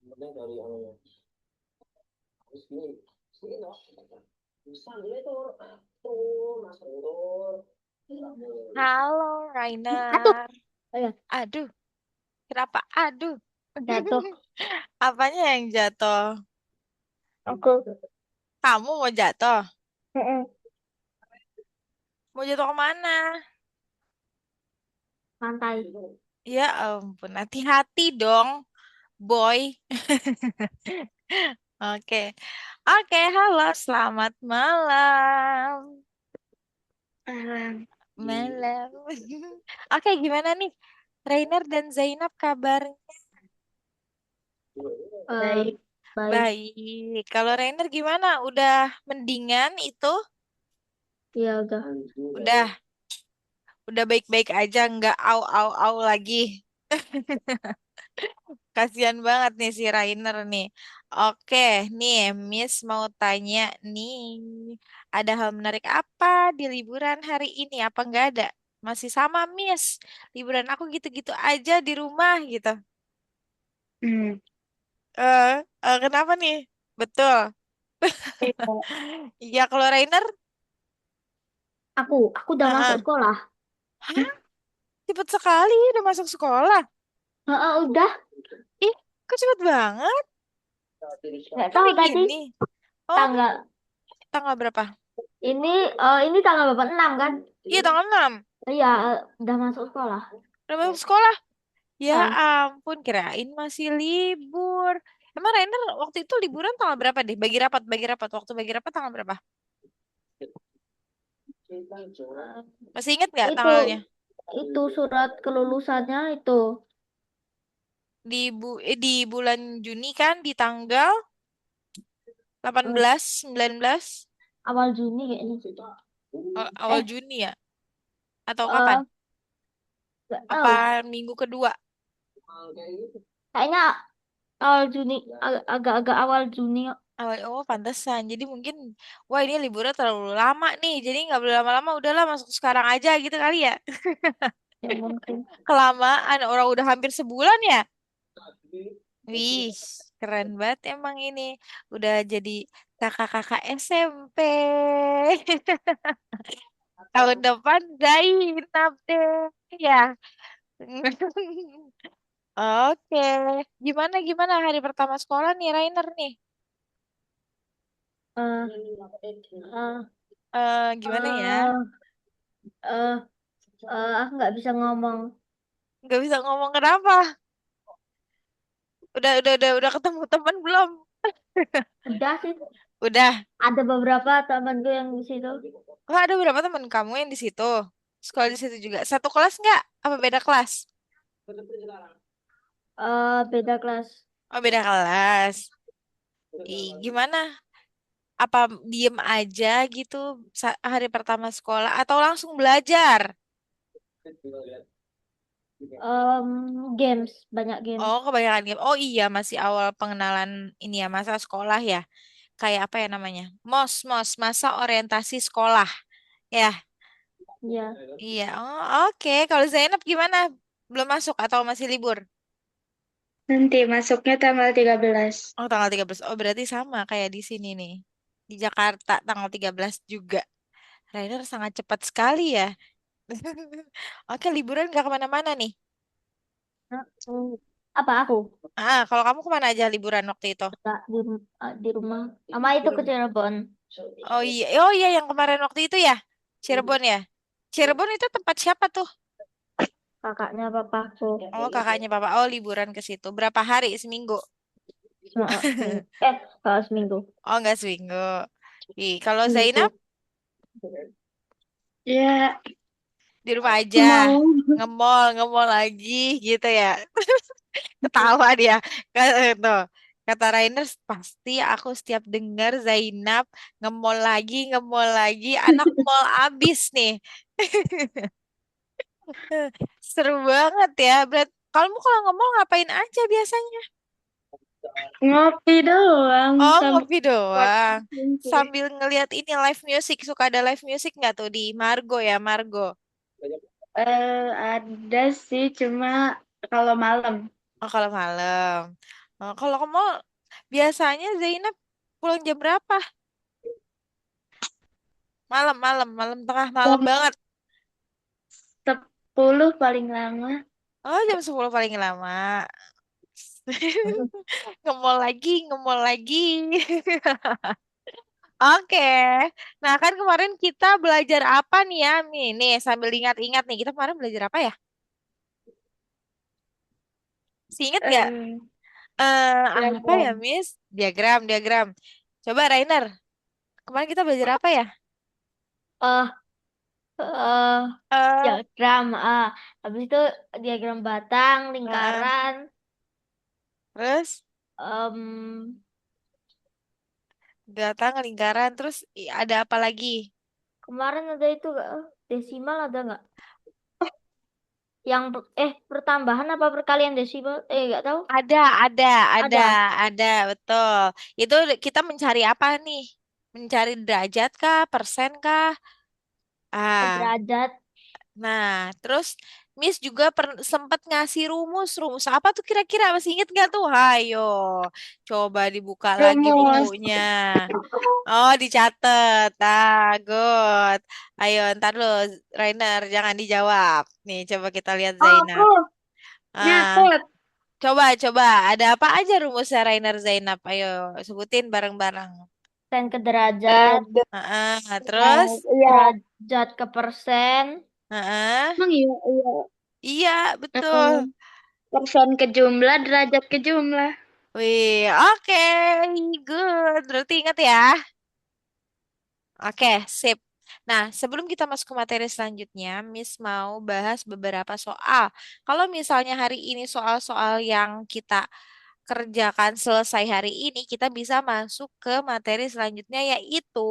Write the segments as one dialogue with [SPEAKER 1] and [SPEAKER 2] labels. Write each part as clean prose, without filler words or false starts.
[SPEAKER 1] Halo,
[SPEAKER 2] Aduh,
[SPEAKER 1] Rainer.
[SPEAKER 2] oh ya,
[SPEAKER 1] Aduh, kenapa? Aduh.
[SPEAKER 2] jatuh.
[SPEAKER 1] Apanya yang jatuh?
[SPEAKER 2] Aku.
[SPEAKER 1] Kamu mau jatuh?
[SPEAKER 2] Mm-mm.
[SPEAKER 1] Mau jatuh kemana?
[SPEAKER 2] Pantai.
[SPEAKER 1] Ya ampun, hati-hati dong, boy. Oke, oke, halo, selamat malam.
[SPEAKER 2] Ah,
[SPEAKER 1] Malam. Oke, gimana nih? Rainer dan Zainab kabar
[SPEAKER 2] baik, baik.
[SPEAKER 1] baik. Kalau Rainer gimana? Udah mendingan itu?
[SPEAKER 2] Ya udah.
[SPEAKER 1] Udah. Udah baik-baik aja, nggak au-au-au lagi. Kasihan banget nih si Rainer nih. Oke, nih Miss mau tanya nih. Ada hal menarik apa di liburan hari ini? Apa nggak ada? Masih sama Miss. Liburan aku gitu-gitu aja di rumah gitu.
[SPEAKER 2] Hmm.
[SPEAKER 1] Kenapa nih? Betul.
[SPEAKER 2] Iya.
[SPEAKER 1] Iya, kalau Rainer,
[SPEAKER 2] Aku udah masuk
[SPEAKER 1] uh
[SPEAKER 2] sekolah.
[SPEAKER 1] Hah? Cepet sekali udah masuk sekolah.
[SPEAKER 2] Udah.
[SPEAKER 1] Ih, kok cepet banget?
[SPEAKER 2] Nggak
[SPEAKER 1] Kan
[SPEAKER 2] tahu
[SPEAKER 1] kayak
[SPEAKER 2] tadi
[SPEAKER 1] gini. Oh,
[SPEAKER 2] tanggal
[SPEAKER 1] tanggal berapa?
[SPEAKER 2] ini ini tanggal berapa? 6 kan?
[SPEAKER 1] Iya, tanggal 6.
[SPEAKER 2] Iya, udah masuk sekolah.
[SPEAKER 1] Udah masuk sekolah. Ya
[SPEAKER 2] Ah,
[SPEAKER 1] ampun, kirain masih libur. Emang Rainer waktu itu liburan tanggal berapa deh? Bagi rapat, bagi rapat. Waktu bagi rapat tanggal berapa? Masih inget nggak
[SPEAKER 2] itu
[SPEAKER 1] tanggalnya?
[SPEAKER 2] itu surat kelulusannya itu.
[SPEAKER 1] Di bulan Juni kan, di tanggal delapan
[SPEAKER 2] eh,
[SPEAKER 1] belas, 19,
[SPEAKER 2] Awal Juni kayaknya.
[SPEAKER 1] awal
[SPEAKER 2] Eh,
[SPEAKER 1] Juni ya? Atau kapan?
[SPEAKER 2] eh, nggak
[SPEAKER 1] Apa
[SPEAKER 2] tahu.
[SPEAKER 1] minggu kedua?
[SPEAKER 2] Kayaknya awal Juni, agak-agak awal Juni.
[SPEAKER 1] Awal, oh pantesan. Jadi mungkin, wah ini liburnya terlalu lama nih. Jadi nggak boleh lama-lama, udahlah masuk sekarang aja gitu kali ya.
[SPEAKER 2] Ya mungkin.
[SPEAKER 1] Kelamaan, orang udah hampir sebulan ya. Wih, keren banget emang ini. Udah jadi kakak-kakak SMP. Tahun depan Zainab deh. Ya. Oke. Gimana gimana hari pertama sekolah nih Rainer nih?
[SPEAKER 2] eh eh
[SPEAKER 1] Gimana ya?
[SPEAKER 2] eh eh aku nggak bisa ngomong.
[SPEAKER 1] Gak bisa ngomong kenapa? Udah ketemu teman belum?
[SPEAKER 2] Udah sih,
[SPEAKER 1] Udah.
[SPEAKER 2] ada beberapa temanku yang di situ.
[SPEAKER 1] Oh, ada berapa teman kamu yang di situ? Sekolah di situ juga. Satu kelas nggak? Apa beda kelas?
[SPEAKER 2] Beda kelas.
[SPEAKER 1] Oh, beda kelas. Gimana? Apa diem aja gitu hari pertama sekolah atau langsung belajar?
[SPEAKER 2] Games, banyak games.
[SPEAKER 1] Oh, kebanyakan game. Oh iya, masih awal pengenalan ini ya, masa sekolah ya. Kayak apa ya namanya? MOS, masa orientasi sekolah. Ya,
[SPEAKER 2] Ya.
[SPEAKER 1] iya. Oh, oke. Kalau Zainab gimana? Belum masuk atau masih libur?
[SPEAKER 2] Nanti masuknya tanggal 13.
[SPEAKER 1] Oh, tanggal 13. Oh, berarti sama kayak di sini nih. Di Jakarta tanggal 13 juga. Rainer sangat cepat sekali ya. Oke, liburan gak kemana-mana nih.
[SPEAKER 2] Hmm, Apa aku?
[SPEAKER 1] Kalau kamu kemana aja liburan waktu itu?
[SPEAKER 2] Nggak, di rumah. Sama itu ke Cirebon.
[SPEAKER 1] Oh iya yang kemarin waktu itu ya, Cirebon ya. Cirebon itu tempat siapa tuh?
[SPEAKER 2] Kakaknya papaku.
[SPEAKER 1] Oh kakaknya papa. Oh liburan ke situ. Berapa hari? Seminggu?
[SPEAKER 2] Seminggu. Kalau seminggu.
[SPEAKER 1] Oh nggak seminggu. Kalau Zainab
[SPEAKER 2] Seminggu. Ya,
[SPEAKER 1] di rumah aja,
[SPEAKER 2] mau.
[SPEAKER 1] ngemol lagi gitu ya. Ketawa dia. Tuh. Kata Rainers, pasti aku setiap dengar Zainab ngemol lagi, anak mall abis nih. Seru banget ya. Kamu kalau ngomong ngapain aja biasanya?
[SPEAKER 2] Ngopi doang
[SPEAKER 1] Oh,
[SPEAKER 2] sama
[SPEAKER 1] ngopi
[SPEAKER 2] buat
[SPEAKER 1] doang.
[SPEAKER 2] sendiri.
[SPEAKER 1] Sambil ngeliat ini live music. Suka ada live music nggak tuh di Margo ya, Margo?
[SPEAKER 2] Ada sih, cuma kalau malam.
[SPEAKER 1] Oh, kalau malam. Kalau ke mall, biasanya Zainab pulang jam berapa? Malam, malam, malam tengah malam
[SPEAKER 3] Jam
[SPEAKER 1] banget.
[SPEAKER 3] 10 paling lama.
[SPEAKER 1] Oh, jam 10 paling lama. Nge-mall lagi, nge-mall lagi. Oke. Nah, kan kemarin kita belajar apa nih ya, Mi? Nih, sambil ingat-ingat nih, kita kemarin belajar apa ya? Masih inget nggak?
[SPEAKER 3] Em,
[SPEAKER 1] Apa ya,
[SPEAKER 3] Diagram.
[SPEAKER 1] Miss? Diagram, diagram. Coba, Rainer. Kemarin kita belajar apa ya?
[SPEAKER 2] Eh, eh,
[SPEAKER 1] Eh,
[SPEAKER 2] diagram. Habis itu diagram batang,
[SPEAKER 1] eh,
[SPEAKER 2] lingkaran.
[SPEAKER 1] terus
[SPEAKER 2] em,
[SPEAKER 1] datang lingkaran, terus ada apa lagi?
[SPEAKER 2] Kemarin ada itu nggak? Desimal ada nggak? Yang pertambahan apa perkalian desimal? Nggak tahu.
[SPEAKER 1] Ada, ada, ada,
[SPEAKER 2] Ada.
[SPEAKER 1] ada, betul. Itu kita mencari apa nih? Mencari derajat kah, persen kah? Ah,
[SPEAKER 2] Derajat.
[SPEAKER 1] nah, terus Miss juga sempat ngasih rumus. Rumus apa tuh kira-kira? Masih inget nggak tuh? Hayo, coba dibuka lagi
[SPEAKER 3] Rumus.
[SPEAKER 1] bukunya. Oh, dicatat. Ah, good. Ayo, ntar lo, Rainer, jangan dijawab. Nih, coba kita lihat
[SPEAKER 3] Oh,
[SPEAKER 1] Zainab.
[SPEAKER 3] aku
[SPEAKER 1] Ah,
[SPEAKER 3] nyatet.
[SPEAKER 1] coba, coba. Ada apa aja rumusnya Rainer Zainab? Ayo, sebutin bareng-bareng.
[SPEAKER 2] Sen ke derajat.
[SPEAKER 1] Terus?
[SPEAKER 3] Iya.
[SPEAKER 2] Derajat ke persen.
[SPEAKER 1] Heeh.
[SPEAKER 3] Emang iya, iya.
[SPEAKER 1] Iya, betul.
[SPEAKER 3] Eh, Persen ke jumlah, derajat ke jumlah.
[SPEAKER 1] Wih, oke, good. Berarti ingat ya. Oke, sip. Nah, sebelum kita masuk ke materi selanjutnya, Miss mau bahas beberapa soal. Kalau misalnya hari ini soal-soal yang kita kerjakan selesai hari ini, kita bisa masuk ke materi selanjutnya yaitu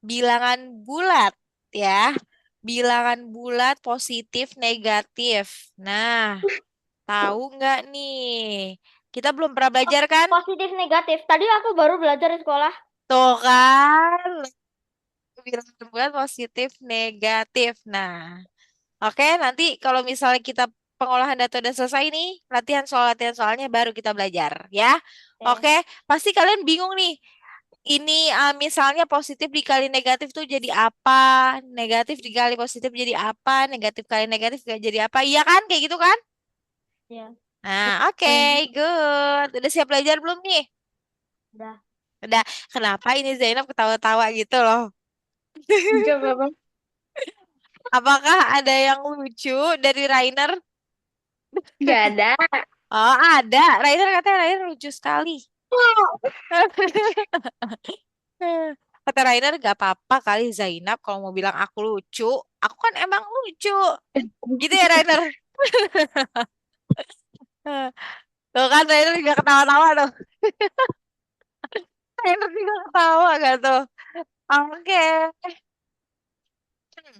[SPEAKER 1] bilangan bulat, ya. Bilangan bulat positif negatif. Nah, tahu nggak nih? Kita belum pernah
[SPEAKER 2] Oh,
[SPEAKER 1] belajar kan?
[SPEAKER 2] positif negatif. Tadi aku baru belajar di sekolah.
[SPEAKER 1] Tuh kan, bilangan bulat positif negatif. Nah, oke, nanti kalau misalnya kita pengolahan data udah selesai nih, latihan soalnya baru kita belajar, ya. Oke,
[SPEAKER 2] Oke.
[SPEAKER 1] pasti kalian bingung nih. Ini misalnya positif dikali negatif tuh jadi apa? Negatif dikali positif jadi apa? Negatif kali negatif gak jadi apa? Iya kan? Kayak gitu kan?
[SPEAKER 2] Ya.
[SPEAKER 1] Nah, oke,
[SPEAKER 2] Hmm.
[SPEAKER 1] good. Udah siap belajar belum nih?
[SPEAKER 2] Udah.
[SPEAKER 1] Udah. Kenapa ini Zainab ketawa-tawa gitu loh?
[SPEAKER 3] Enggak apa-apa.
[SPEAKER 1] Apakah ada yang lucu dari Rainer?
[SPEAKER 3] Enggak ada.
[SPEAKER 1] Oh, ada. Rainer katanya Rainer lucu sekali. Kata Rainer gak apa-apa kali Zainab kalau mau bilang aku lucu. Aku kan emang lucu. Gitu ya Rainer. Tuh kan Rainer juga ketawa-tawa tuh. Rainer juga ketawa gak tuh? Oke. Hmm.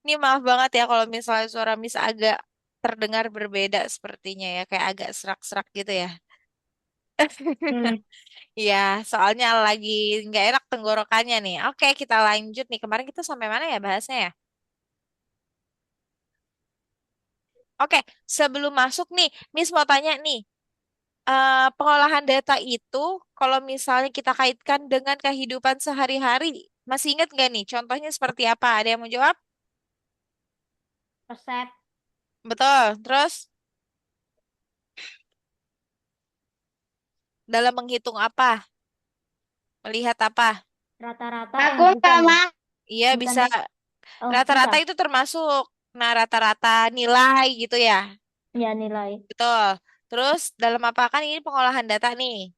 [SPEAKER 1] Ini maaf banget ya kalau misalnya suara Miss agak terdengar berbeda sepertinya ya. Kayak agak serak-serak gitu ya.
[SPEAKER 3] Hmm.
[SPEAKER 1] Iya, soalnya lagi nggak enak tenggorokannya nih. Oke, kita lanjut nih. Kemarin kita sampai mana ya bahasnya ya? Oke, sebelum masuk nih, Miss mau tanya nih. Pengolahan data itu, kalau misalnya kita kaitkan dengan kehidupan sehari-hari, masih ingat nggak nih? Contohnya seperti apa? Ada yang mau jawab?
[SPEAKER 2] Resep.
[SPEAKER 1] Betul. Terus, dalam menghitung apa? Melihat apa?
[SPEAKER 2] Rata-rata.
[SPEAKER 3] Aku
[SPEAKER 2] Bukan ya.
[SPEAKER 3] sama.
[SPEAKER 1] Iya,
[SPEAKER 2] Bukan
[SPEAKER 1] bisa.
[SPEAKER 2] ya. Oh,
[SPEAKER 1] Rata-rata
[SPEAKER 2] bisa.
[SPEAKER 1] itu termasuk. Nah, rata-rata nilai gitu ya.
[SPEAKER 2] Ya, nilai.
[SPEAKER 1] Betul. Terus, dalam apa kan ini pengolahan data nih?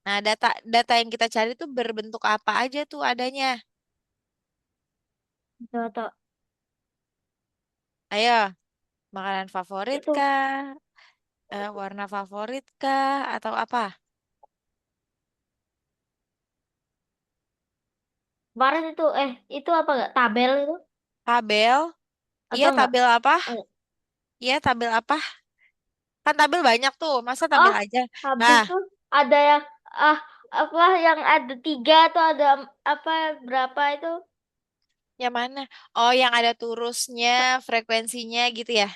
[SPEAKER 1] Nah, data data yang kita cari itu berbentuk apa aja tuh adanya?
[SPEAKER 2] Itu.
[SPEAKER 1] Ayo, makanan favorit
[SPEAKER 2] Itu.
[SPEAKER 1] kah? Warna favorit kah? Atau apa?
[SPEAKER 2] Kemarin itu, itu apa nggak? Tabel itu?
[SPEAKER 1] Tabel? Iya,
[SPEAKER 2] Atau enggak?
[SPEAKER 1] tabel apa? Iya, tabel apa? Kan tabel banyak tuh. Masa tabel
[SPEAKER 2] Oh,
[SPEAKER 1] aja?
[SPEAKER 2] habis
[SPEAKER 1] Nah,
[SPEAKER 2] itu ada yang ah apa yang ada tiga atau ada apa berapa itu?
[SPEAKER 1] yang mana? Oh, yang ada turusnya, frekuensinya gitu ya?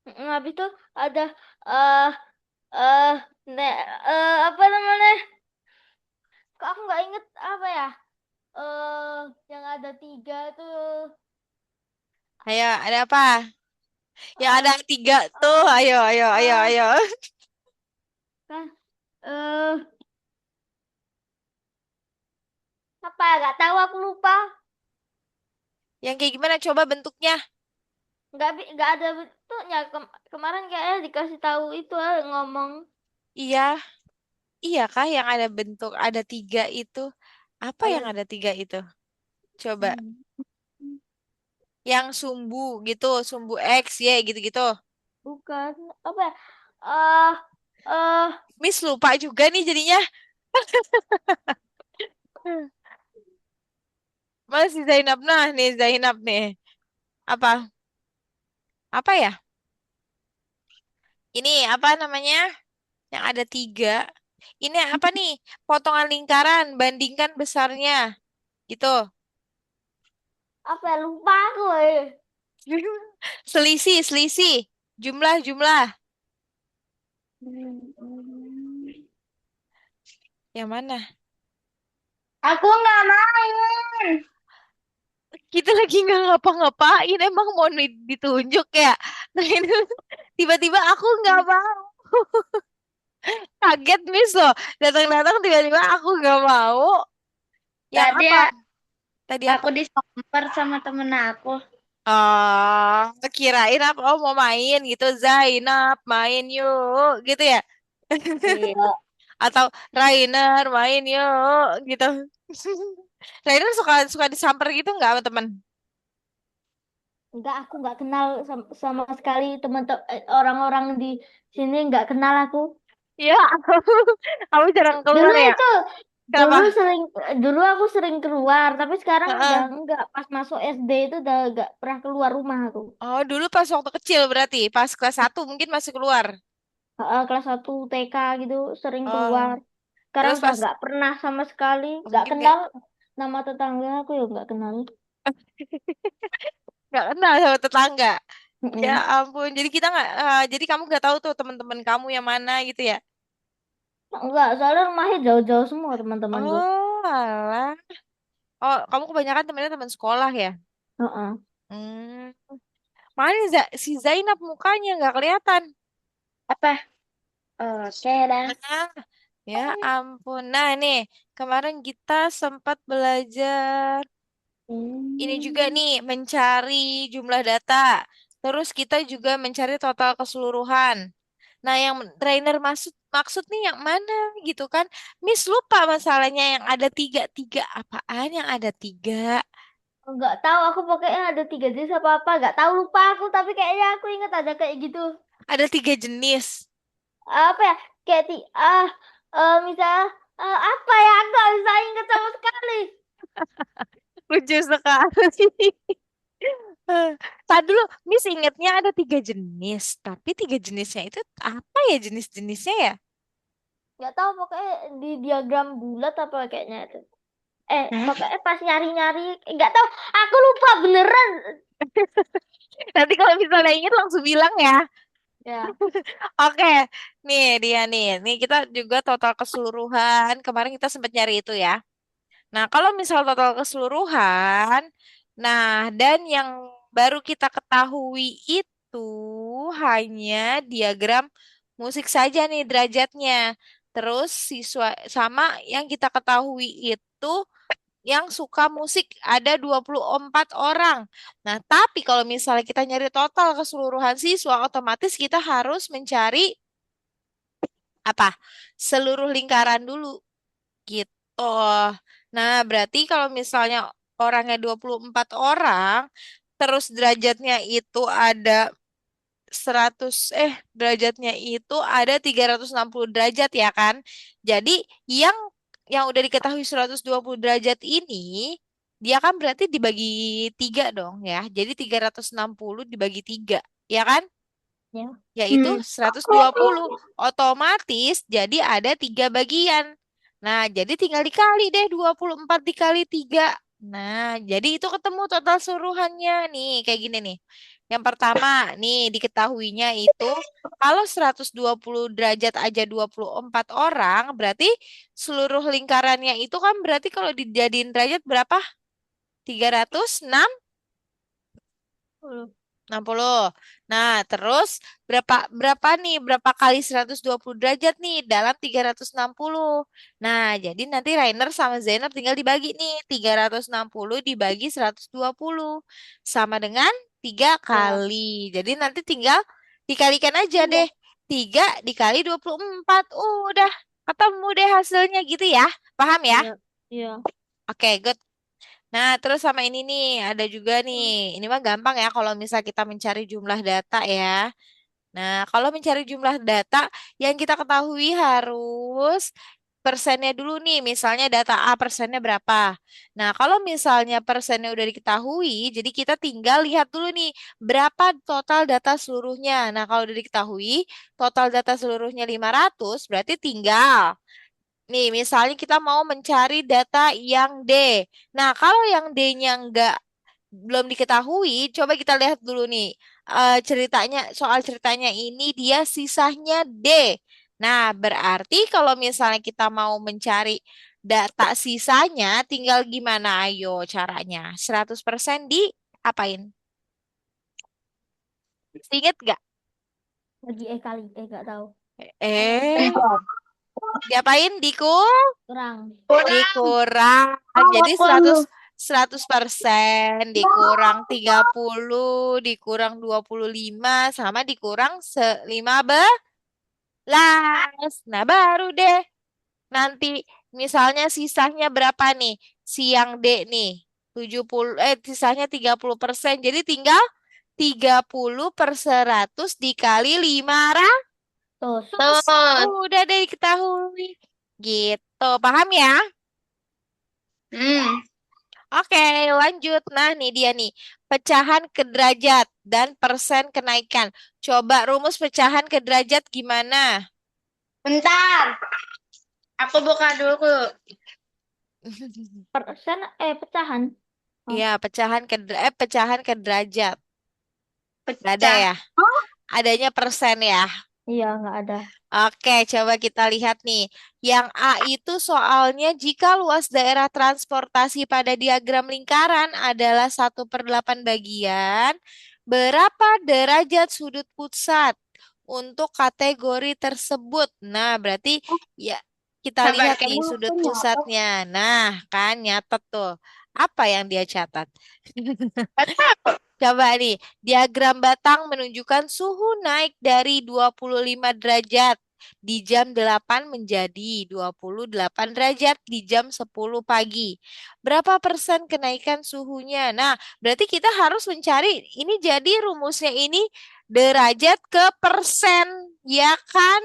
[SPEAKER 2] Habis itu ada eh eh apa namanya? Kok aku nggak inget apa ya? Yang ada tiga tuh.
[SPEAKER 1] Ayo, ada apa? Yang ada
[SPEAKER 2] eh
[SPEAKER 1] tiga tuh,
[SPEAKER 2] eh
[SPEAKER 1] ayo, ayo, ayo,
[SPEAKER 2] eh
[SPEAKER 1] ayo.
[SPEAKER 2] kan eh apa ya? Nggak tahu, aku lupa.
[SPEAKER 1] Yang kayak gimana? Coba bentuknya.
[SPEAKER 2] Nggak ada bentuknya. Kemarin kayaknya dikasih tahu itu ngomong.
[SPEAKER 1] Iya, iya kah yang ada bentuk ada tiga itu? Apa yang
[SPEAKER 2] Ada.
[SPEAKER 1] ada tiga itu? Coba.
[SPEAKER 2] Hmm,
[SPEAKER 1] Yang sumbu gitu, sumbu X, Y gitu-gitu.
[SPEAKER 2] bukan apa ya? eh eh
[SPEAKER 1] Miss lupa juga nih jadinya. Masih Zainab nah nih Zainab nih. Apa? Apa ya? Ini apa namanya? Yang ada tiga. Ini apa nih? Potongan lingkaran, bandingkan besarnya. Gitu.
[SPEAKER 2] apa ya? Lupa aku.
[SPEAKER 1] Selisih, selisih. Jumlah, jumlah. Yang mana?
[SPEAKER 3] Aku nggak main.
[SPEAKER 1] Kita lagi nggak ngapa-ngapain. Emang mau ditunjuk ya? Nah, ini tiba-tiba aku nggak mau. Kaget Miss loh. Datang-datang tiba-tiba aku nggak mau. Yang
[SPEAKER 3] Tadi
[SPEAKER 1] apa? Tadi
[SPEAKER 3] aku
[SPEAKER 1] apa?
[SPEAKER 3] disamper sama temen aku.
[SPEAKER 1] Kirain apa? Oh, mau main gitu. Zainab, main yuk. Gitu ya?
[SPEAKER 2] Iya.
[SPEAKER 1] Atau Rainer, main yuk. Gitu. Rainer suka suka disamper gitu nggak sama temen?
[SPEAKER 2] Enggak, aku nggak kenal sama sekali orang-orang di sini, nggak kenal aku.
[SPEAKER 1] Iya, kamu jarang
[SPEAKER 2] Dulu
[SPEAKER 1] keluar ya?
[SPEAKER 2] itu,
[SPEAKER 1] Kenapa?
[SPEAKER 2] dulu sering, dulu aku sering keluar, tapi sekarang udah
[SPEAKER 1] Heeh.
[SPEAKER 2] enggak. Pas masuk SD itu udah nggak pernah keluar rumah aku.
[SPEAKER 1] Oh, dulu pas waktu kecil berarti. Pas kelas 1 mungkin masih keluar.
[SPEAKER 2] Kelas 1 TK gitu sering
[SPEAKER 1] Oh,
[SPEAKER 2] keluar. Sekarang
[SPEAKER 1] terus
[SPEAKER 2] udah
[SPEAKER 1] pas
[SPEAKER 2] nggak pernah sama sekali, nggak
[SPEAKER 1] mungkin nggak
[SPEAKER 2] kenal nama tetangga aku ya nggak kenal.
[SPEAKER 1] nggak kenal sama tetangga. Ya
[SPEAKER 2] Mm-mm.
[SPEAKER 1] ampun. Jadi kita nggak, jadi kamu nggak tahu tuh teman-teman kamu yang mana gitu ya?
[SPEAKER 2] Enggak, soalnya rumahnya jauh-jauh semua teman-temanku.
[SPEAKER 1] Oh, alah. Oh, kamu kebanyakan temennya teman sekolah ya?
[SPEAKER 2] Heeh.
[SPEAKER 1] Hmm. Mana si Zainab mukanya nggak kelihatan.
[SPEAKER 3] Apa? Oke dah.
[SPEAKER 1] Nah, ya ampun. Nah, nih, kemarin kita sempat belajar ini juga
[SPEAKER 3] Hmm.
[SPEAKER 1] nih, mencari jumlah data. Terus kita juga mencari total keseluruhan. Nah, yang trainer maksud maksud nih yang mana gitu kan? Miss lupa masalahnya yang ada tiga tiga apaan yang ada tiga?
[SPEAKER 2] Enggak tahu, aku pokoknya ada tiga jenis apa apa. Enggak tahu, lupa aku, tapi kayaknya aku ingat ada kayak gitu.
[SPEAKER 1] Ada 3 jenis.
[SPEAKER 2] Apa ya? Kayak misalnya apa ya? Aku nggak bisa ingat sama sekali.
[SPEAKER 1] Lucu sekali. Tadi dulu, Miss ingetnya ada 3 jenis, tapi 3 jenisnya itu apa ya jenis-jenisnya ya?
[SPEAKER 2] Nggak tahu, pokoknya di diagram bulat apa kayaknya itu.
[SPEAKER 3] Hah?
[SPEAKER 2] Pokoknya pas nyari-nyari, nggak tahu. Aku lupa beneran.
[SPEAKER 1] Nanti kalau misalnya inget langsung bilang ya.
[SPEAKER 2] Ya.
[SPEAKER 1] Oke, nih dia nih. Nih kita juga total keseluruhan. Kemarin kita sempat nyari itu ya. Nah, kalau misal total keseluruhan, nah dan yang baru kita ketahui itu hanya diagram musik saja nih derajatnya. Terus siswa sama yang kita ketahui itu yang suka musik ada 24 orang. Nah, tapi kalau misalnya kita nyari total keseluruhan siswa, otomatis kita harus mencari apa? Seluruh lingkaran dulu gitu. Nah, berarti kalau misalnya orangnya 24 orang, terus derajatnya itu ada 100 derajatnya itu ada 360 derajat ya kan? Jadi yang udah diketahui 120 derajat ini dia kan berarti dibagi 3 dong ya. Jadi 360 dibagi 3 ya kan?
[SPEAKER 2] Ya.
[SPEAKER 1] Yaitu
[SPEAKER 3] Hmm.
[SPEAKER 1] 120. Otomatis jadi ada 3 bagian. Nah, jadi tinggal dikali deh 24 dikali 3. Nah, jadi itu ketemu total suruhannya nih kayak gini nih. Yang pertama, nih diketahuinya itu kalau 120 derajat aja 24 orang, berarti seluruh lingkarannya itu kan berarti kalau dijadiin derajat berapa? 360.
[SPEAKER 2] 10.
[SPEAKER 1] 60. Nah, terus berapa berapa nih? Berapa kali 120 derajat nih dalam 360. Nah, jadi nanti Rainer sama Zainab tinggal dibagi nih. 360 dibagi 120 sama dengan 3
[SPEAKER 2] Ya,
[SPEAKER 1] kali. Jadi nanti tinggal dikalikan aja deh. 3 dikali 24. Udah ketemu deh hasilnya gitu ya. Paham ya?
[SPEAKER 2] ya, ya.
[SPEAKER 1] Oke, good. Nah, terus sama ini nih, ada juga nih. Ini mah gampang ya kalau misal kita mencari jumlah data ya. Nah, kalau mencari jumlah data, yang kita ketahui harus persennya dulu nih. Misalnya data A persennya berapa. Nah, kalau misalnya persennya udah diketahui, jadi kita tinggal lihat dulu nih, berapa total data seluruhnya. Nah, kalau udah diketahui, total data seluruhnya 500, berarti tinggal nih, misalnya kita mau mencari data yang D. Nah, kalau yang D-nya belum diketahui, coba kita lihat dulu nih. Ceritanya, soal ceritanya ini dia sisanya D. Nah, berarti kalau misalnya kita mau mencari data sisanya, tinggal gimana? Ayo caranya. 100% di apain? Ingat gak?
[SPEAKER 2] Lagi kali, gak tahu.
[SPEAKER 1] Eh, diapain?
[SPEAKER 2] Kurang.
[SPEAKER 3] Kurang.
[SPEAKER 1] Dikurang. Jadi 100
[SPEAKER 3] 80.
[SPEAKER 1] 100% dikurang 30 dikurang 25 sama dikurang 15. Nah, baru deh nanti misalnya sisanya berapa nih? Siang D nih. 70 sisanya 30%. Jadi tinggal 30/100 dikali 500.
[SPEAKER 2] Terus.
[SPEAKER 3] Tuh.
[SPEAKER 1] Udah deh diketahui. Gitu. Paham ya?
[SPEAKER 3] Hmm.
[SPEAKER 1] Oke, lanjut. Nah, nih dia nih. Pecahan ke derajat dan persen kenaikan. Coba rumus pecahan ke derajat gimana?
[SPEAKER 3] Bentar. Aku buka dulu.
[SPEAKER 2] Persen, pecahan. Oh,
[SPEAKER 1] Iya, pecahan ke derajat. Gak ada
[SPEAKER 3] Pecah.
[SPEAKER 1] ya?
[SPEAKER 3] Oh,
[SPEAKER 1] Adanya persen ya.
[SPEAKER 2] iya, nggak ada.
[SPEAKER 1] Oke, coba kita lihat nih. Yang A itu soalnya jika luas daerah transportasi pada diagram lingkaran adalah 1/8 bagian, berapa derajat sudut pusat untuk kategori tersebut? Nah, berarti ya kita
[SPEAKER 3] sabar,
[SPEAKER 1] lihat nih
[SPEAKER 3] kayaknya aku
[SPEAKER 1] sudut
[SPEAKER 3] nyatet.
[SPEAKER 1] pusatnya. Nah, kan nyatet tuh. Apa yang dia catat? Coba nih, diagram batang menunjukkan suhu naik dari 25 derajat di jam 8 menjadi 28 derajat di jam 10 pagi. Berapa persen kenaikan suhunya? Nah, berarti kita harus mencari, ini jadi rumusnya ini derajat ke persen, ya kan?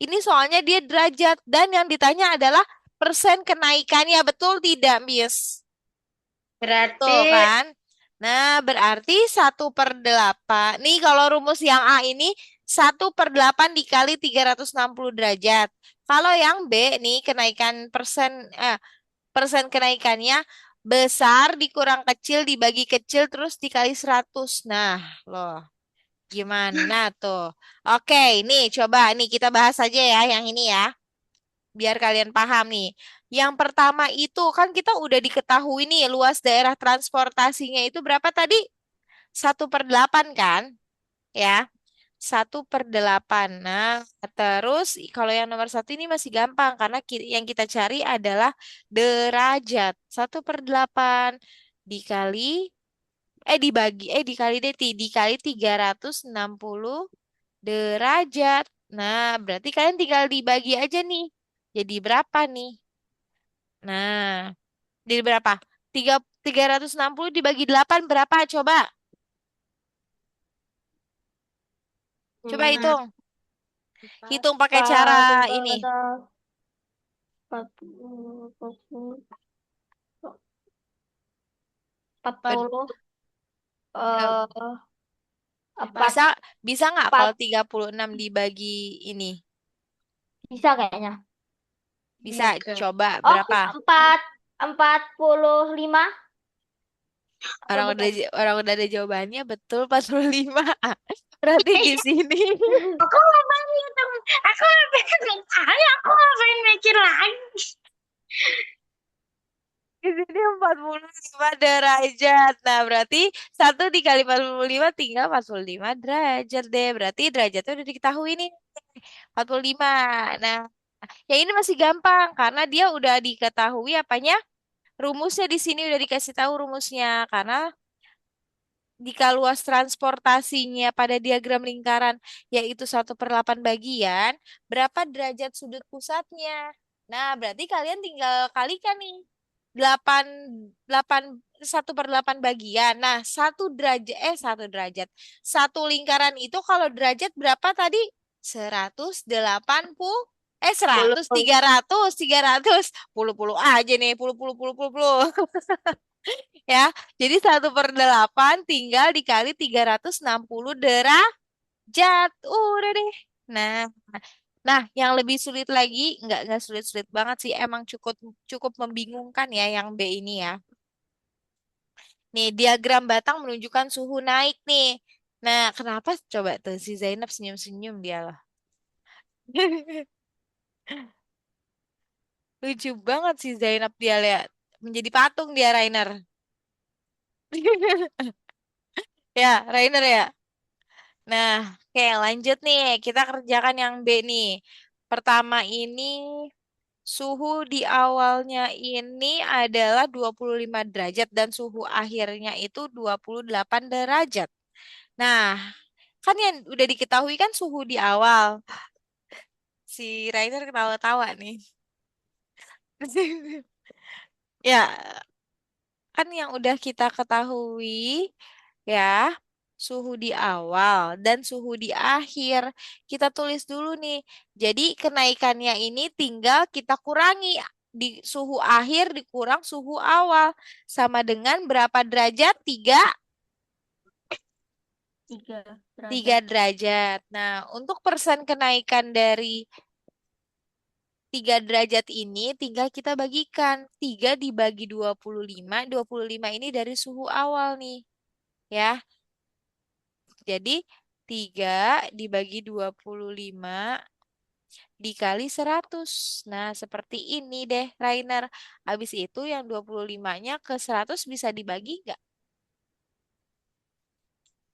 [SPEAKER 1] Ini soalnya dia derajat dan yang ditanya adalah persen kenaikannya, betul tidak, Miss?
[SPEAKER 3] Berarti
[SPEAKER 1] Tuh kan. Nah, berarti 1/8. Nih kalau rumus yang A ini 1/8 dikali 360 derajat. Kalau yang B nih kenaikan persen kenaikannya besar dikurang kecil dibagi kecil terus dikali 100. Nah, loh gimana tuh? Oke, nih coba nih kita bahas aja ya yang ini ya biar kalian paham nih. Yang pertama itu kan kita udah diketahui nih luas daerah transportasinya itu berapa tadi? 1/8 kan? Ya, 1/8. Nah, terus kalau yang nomor satu ini masih gampang karena yang kita cari adalah derajat. 1/8 dikali, dikali deh, dikali 360 derajat. Nah, berarti kalian tinggal dibagi aja nih. Jadi berapa nih? Nah, jadi berapa? 360 dibagi 8 berapa? Coba. Coba
[SPEAKER 2] Hmm,
[SPEAKER 1] hitung. Hitung pakai cara
[SPEAKER 2] Empat,
[SPEAKER 1] ini.
[SPEAKER 2] empat, 40,
[SPEAKER 1] Ber- eh,
[SPEAKER 2] eh, empat,
[SPEAKER 1] bisa bisa nggak
[SPEAKER 2] empat,
[SPEAKER 1] kalau 36 dibagi ini?
[SPEAKER 2] bisa kayaknya.
[SPEAKER 1] Bisa
[SPEAKER 3] tiga.
[SPEAKER 1] coba
[SPEAKER 2] Oh,
[SPEAKER 1] berapa?
[SPEAKER 2] 45.
[SPEAKER 1] Orang
[SPEAKER 2] Coba
[SPEAKER 1] udah
[SPEAKER 2] Kak.
[SPEAKER 1] orang udah ada jawabannya betul 45. Berarti di sini
[SPEAKER 3] Aku ngapain ngitung? Aku ngapain nggak tahu ya, aku ngapain mikir lagi.
[SPEAKER 1] di sini 45 derajat. Nah, berarti 1 dikali 45 tinggal 45 derajat deh. Berarti derajatnya udah diketahui nih. 45. Nah, ya ini masih gampang karena dia udah diketahui apanya? Rumusnya di sini udah dikasih tahu rumusnya karena jika luas transportasinya pada diagram lingkaran yaitu 1/8 bagian, berapa derajat sudut pusatnya? Nah, berarti kalian tinggal kalikan nih. 8 8 1/8 bagian. Nah, 1 derajat. Satu lingkaran itu kalau derajat berapa tadi? 180 100
[SPEAKER 3] Belum.
[SPEAKER 1] 300 300 puluh aja nih, puluh. Ya, jadi 1/8 tinggal dikali 360 derajat. Udah deh. Nah, nah, yang lebih sulit lagi, nggak sulit-sulit banget sih, emang cukup cukup membingungkan ya yang B ini ya. Nih, diagram batang menunjukkan suhu naik nih. Nah, kenapa coba tuh si Zainab senyum-senyum dia lah. Lucu banget si Zainab dia lihat. Menjadi patung dia Rainer. Ya, Rainer ya. Nah, oke lanjut nih. Kita kerjakan yang B nih. Pertama ini suhu di awalnya ini adalah 25 derajat dan suhu akhirnya itu 28 derajat. Nah, kan yang udah diketahui kan suhu di awal. Si Rainer ketawa-tawa nih. Ya, kan yang udah kita ketahui ya, suhu di awal dan suhu di akhir. Kita tulis dulu nih. Jadi kenaikannya ini tinggal kita kurangi di suhu akhir dikurang suhu awal sama dengan berapa derajat?
[SPEAKER 2] 3
[SPEAKER 1] 3
[SPEAKER 2] derajat.
[SPEAKER 1] derajat. Nah, untuk persen kenaikan dari 3 derajat ini tinggal kita bagikan. 3 dibagi 25. 25 ini dari suhu awal nih. Ya, jadi 3 dibagi 25 dikali 100. Nah, seperti ini deh, Rainer. Habis itu yang 25-nya ke 100 bisa dibagi nggak?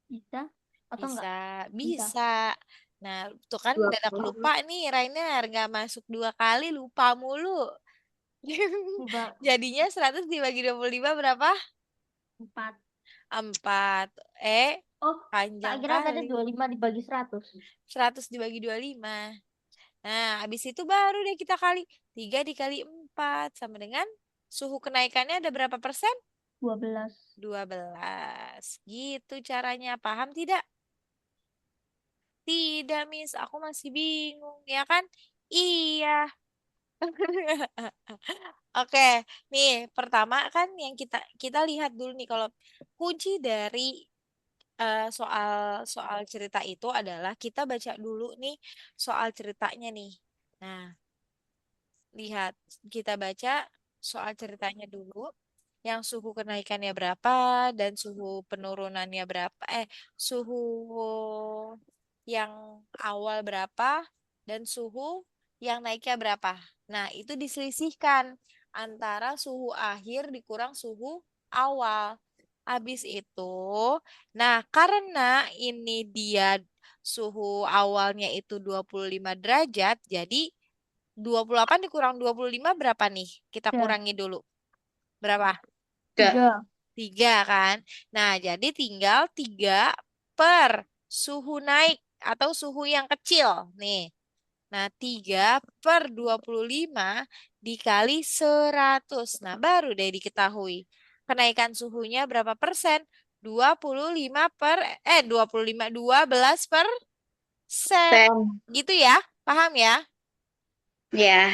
[SPEAKER 2] Bisa atau
[SPEAKER 1] Bisa,
[SPEAKER 2] enggak? Bisa.
[SPEAKER 1] bisa. Nah, tuh kan
[SPEAKER 3] Dua
[SPEAKER 1] dadak lupa
[SPEAKER 3] puluh.
[SPEAKER 1] nih, Rainer. Nggak masuk 2 kali, lupa mulu.
[SPEAKER 2] Coba
[SPEAKER 1] Jadinya 100 dibagi 25 berapa?
[SPEAKER 2] 4.
[SPEAKER 1] 4.
[SPEAKER 2] Oh, tak
[SPEAKER 1] Panjang
[SPEAKER 2] kira tadi
[SPEAKER 1] kali.
[SPEAKER 2] 25 dibagi 100.
[SPEAKER 1] 100 dibagi 25. Nah, habis itu baru deh kita kali. 3 dikali 4 sama dengan suhu kenaikannya ada berapa persen?
[SPEAKER 2] 12.
[SPEAKER 1] 12. Gitu caranya. Paham tidak? Tidak, Miss. Aku masih bingung. Ya kan? Iya. Oke, nih pertama kan yang kita kita lihat dulu nih kalau kunci dari soal soal cerita itu adalah kita baca dulu nih soal ceritanya nih. Nah, lihat, kita baca soal ceritanya dulu. Yang suhu kenaikannya berapa dan suhu penurunannya berapa. Suhu yang awal berapa dan suhu yang naiknya berapa. Nah, itu diselisihkan antara suhu akhir dikurang suhu awal. Habis itu, nah karena ini dia suhu awalnya itu 25 derajat, jadi 28 dikurang 25 berapa nih? Kita
[SPEAKER 2] Ya,
[SPEAKER 1] kurangi dulu. Berapa?
[SPEAKER 3] Enggak.
[SPEAKER 2] 3.
[SPEAKER 1] 3 kan? Nah, jadi tinggal 3 per suhu naik atau suhu yang kecil. Nih. Nah, 3 per 25 dikali 100. Nah, baru deh diketahui. Kenaikan suhunya berapa persen? 25 per, 25, 12%.
[SPEAKER 3] Ten.
[SPEAKER 1] Gitu ya? Paham ya?
[SPEAKER 3] Ya.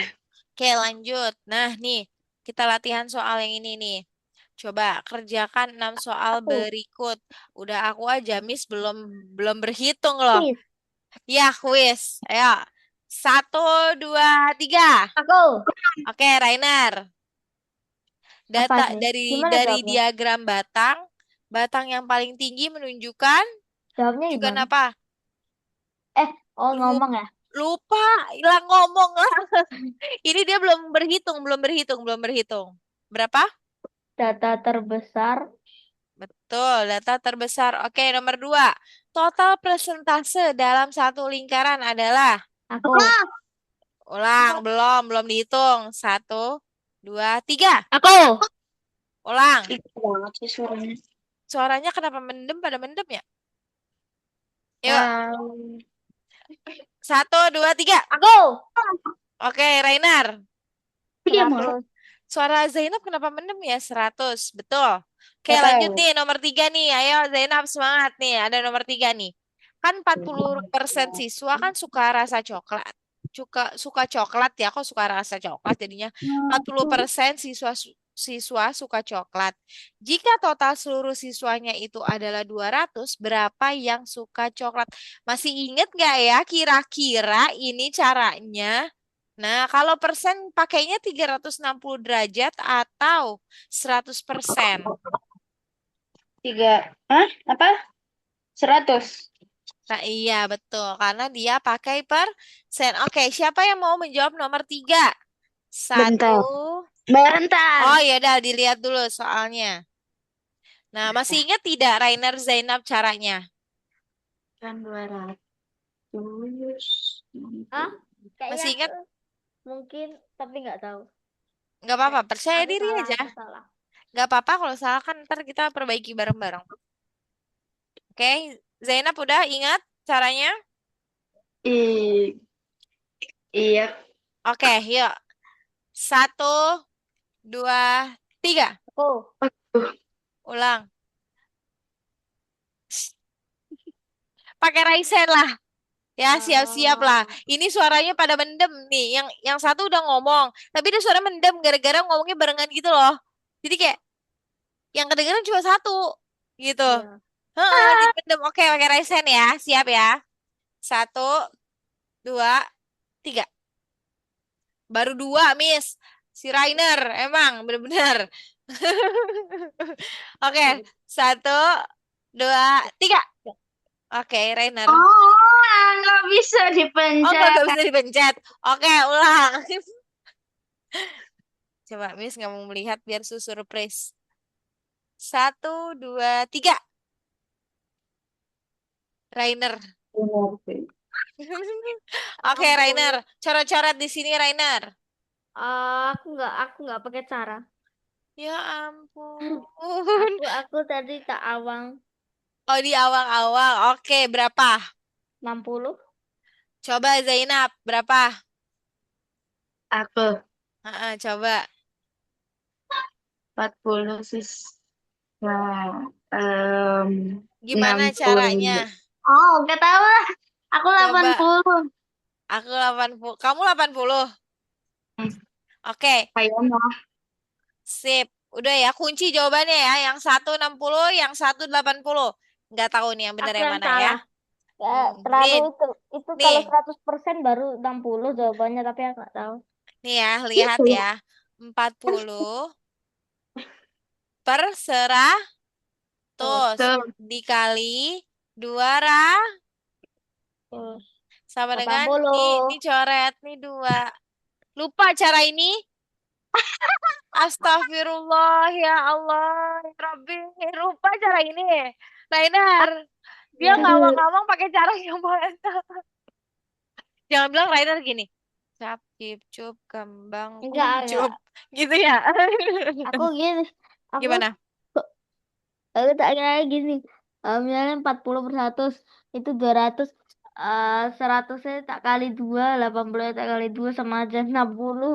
[SPEAKER 1] Oke, lanjut. Nah, nih, kita latihan soal yang ini nih. Coba kerjakan 6 soal
[SPEAKER 2] Aku.
[SPEAKER 1] berikut. Udah aku aja, Miss, belum belum berhitung loh.
[SPEAKER 2] Quiz.
[SPEAKER 1] Ya, kuis. Ayo. 1, 2, 3.
[SPEAKER 2] Aku.
[SPEAKER 1] Oke, Rainer.
[SPEAKER 2] Apa
[SPEAKER 1] Data
[SPEAKER 2] nih?
[SPEAKER 1] dari
[SPEAKER 2] Gimana
[SPEAKER 1] dari
[SPEAKER 2] jawabnya?
[SPEAKER 1] diagram batang, Batang yang paling tinggi menunjukkan
[SPEAKER 2] Jawabnya
[SPEAKER 1] menunjukkan
[SPEAKER 2] gimana?
[SPEAKER 1] apa? Lupa,
[SPEAKER 2] Ngomong ya.
[SPEAKER 1] lupa, hilang ngomong lah. Ini dia belum berhitung. Berapa?
[SPEAKER 2] Data terbesar.
[SPEAKER 1] Betul, data terbesar. Oke, nomor dua. Total persentase dalam satu lingkaran adalah,
[SPEAKER 2] Aku.
[SPEAKER 1] ulang, belum dihitung. Satu, dua, tiga.
[SPEAKER 2] Aku.
[SPEAKER 1] Ulang.
[SPEAKER 3] Itu banget sih suaranya.
[SPEAKER 1] Suaranya kenapa mendem pada mendem ya? Yuk,
[SPEAKER 3] Tahu.
[SPEAKER 1] satu, dua, tiga.
[SPEAKER 2] Aku.
[SPEAKER 1] Oke, Rainer.
[SPEAKER 3] Iya mulu.
[SPEAKER 2] 100.
[SPEAKER 1] Suara Zainab kenapa mendem ya? 100, betul. Oke,
[SPEAKER 3] Gak
[SPEAKER 1] lanjut
[SPEAKER 3] tahu.
[SPEAKER 1] nih, nomor tiga nih. Ayo, Zainab semangat nih. Ada nomor tiga nih. Kan 40% siswa kan suka rasa coklat. Suka coklat ya, kok suka rasa coklat jadinya 40% siswa suka coklat. Jika total seluruh siswanya itu adalah 200, berapa yang suka coklat? Masih inget nggak ya kira-kira ini caranya? Nah, kalau persen pakainya 360 derajat atau 100%.
[SPEAKER 3] Hah? Apa? 100.
[SPEAKER 1] Nah, iya betul. Karena dia pakai persen. Oke, siapa yang mau menjawab nomor tiga? Satu.
[SPEAKER 3] Bentar. Bentar.
[SPEAKER 1] Oh ya udah dilihat dulu soalnya. Nah, masih ingat tidak Rainer Zainab caranya?
[SPEAKER 3] Kan 200.
[SPEAKER 2] Ah, kayaknya
[SPEAKER 1] Masih ingat?
[SPEAKER 2] mungkin, tapi nggak tahu.
[SPEAKER 1] Nggak apa-apa, percaya
[SPEAKER 2] Aku
[SPEAKER 1] diri
[SPEAKER 2] salah,
[SPEAKER 1] aja.
[SPEAKER 2] aku salah.
[SPEAKER 1] Nggak apa-apa kalau salah kan ntar kita perbaiki bareng-bareng. Oke, Zainab udah ingat caranya?
[SPEAKER 3] I- iya.
[SPEAKER 1] Oke, yuk. Satu, dua, tiga.
[SPEAKER 2] Aku.
[SPEAKER 3] Aduh.
[SPEAKER 1] Ulang. Pakai raisen lah. Ya, siap-siap lah.
[SPEAKER 2] eh
[SPEAKER 1] Ini suaranya pada mendem nih. Yang satu udah ngomong, tapi dia suara mendem gara-gara ngomongnya barengan gitu loh. Jadi kayak yang kedengeran cuma satu gitu.
[SPEAKER 2] ya.
[SPEAKER 1] Heeh, jadi mendem. Oke, pakai raisen ya. Siap ya. Satu, dua, tiga. Baru dua, Miss. Si Rainer, emang bener-bener. Oke, satu, dua, tiga. Oke, Rainer.
[SPEAKER 3] Oh, nggak bisa
[SPEAKER 1] Oh,
[SPEAKER 3] dipencet.
[SPEAKER 1] nggak bisa dipencet. Oke, ulang. Coba, Miss nggak mau melihat biar surprise. Satu, dua, tiga. Rainer. Oke, Rainer.
[SPEAKER 2] 60.
[SPEAKER 1] Coret-coret di sini, Rainer.
[SPEAKER 2] Aku nggak pakai cara.
[SPEAKER 1] Ya ampun.
[SPEAKER 2] Aku tadi tak awang
[SPEAKER 1] Oh, di awal-awal. Oke, berapa?
[SPEAKER 2] 60.
[SPEAKER 1] Coba Zainab, berapa?
[SPEAKER 3] Aku
[SPEAKER 1] Coba.
[SPEAKER 3] 40 sis. Nah,
[SPEAKER 1] Gimana
[SPEAKER 3] 60.
[SPEAKER 1] caranya?
[SPEAKER 3] Oh, gak tahu lah. Aku
[SPEAKER 1] Coba.
[SPEAKER 3] 80.
[SPEAKER 1] Aku 80. Kamu 80. Oke,
[SPEAKER 3] Kayaknya.
[SPEAKER 1] sip. Udah ya, kunci jawabannya ya. Yang satu 60, yang satu 80. Nggak tahu nih yang benar
[SPEAKER 2] Aku
[SPEAKER 1] yang
[SPEAKER 2] yang
[SPEAKER 1] mana ya.
[SPEAKER 2] salah. Terlalu
[SPEAKER 1] Nih,
[SPEAKER 2] itu
[SPEAKER 1] nih,
[SPEAKER 2] kalau 100% baru 60 jawabannya, tapi aku nggak tahu.
[SPEAKER 1] nih ya, lihat
[SPEAKER 3] Itu.
[SPEAKER 1] ya. 40 per 100
[SPEAKER 3] Tuh.
[SPEAKER 1] dikali 200
[SPEAKER 2] Terus
[SPEAKER 1] sama dengan
[SPEAKER 2] 80.
[SPEAKER 1] ini coret nih 2. Lupa cara ini? Astagfirullah ya Allah, ya Rabbi, lupa cara ini. Rainer, dia
[SPEAKER 2] Ya.
[SPEAKER 1] ngawang-ngawang pakai cara yang mana? Jangan bilang Rainer gini. Cap, cip, cup, kembang,
[SPEAKER 2] Enggak.
[SPEAKER 1] kuncup. Gitu ya.
[SPEAKER 2] Aku gini. Aku
[SPEAKER 1] Gimana?
[SPEAKER 2] aku tak kira gini. Misalnya 40 per 100 itu 200. 100-nya tak kali 2, 80 tak kali 2 sama aja 60.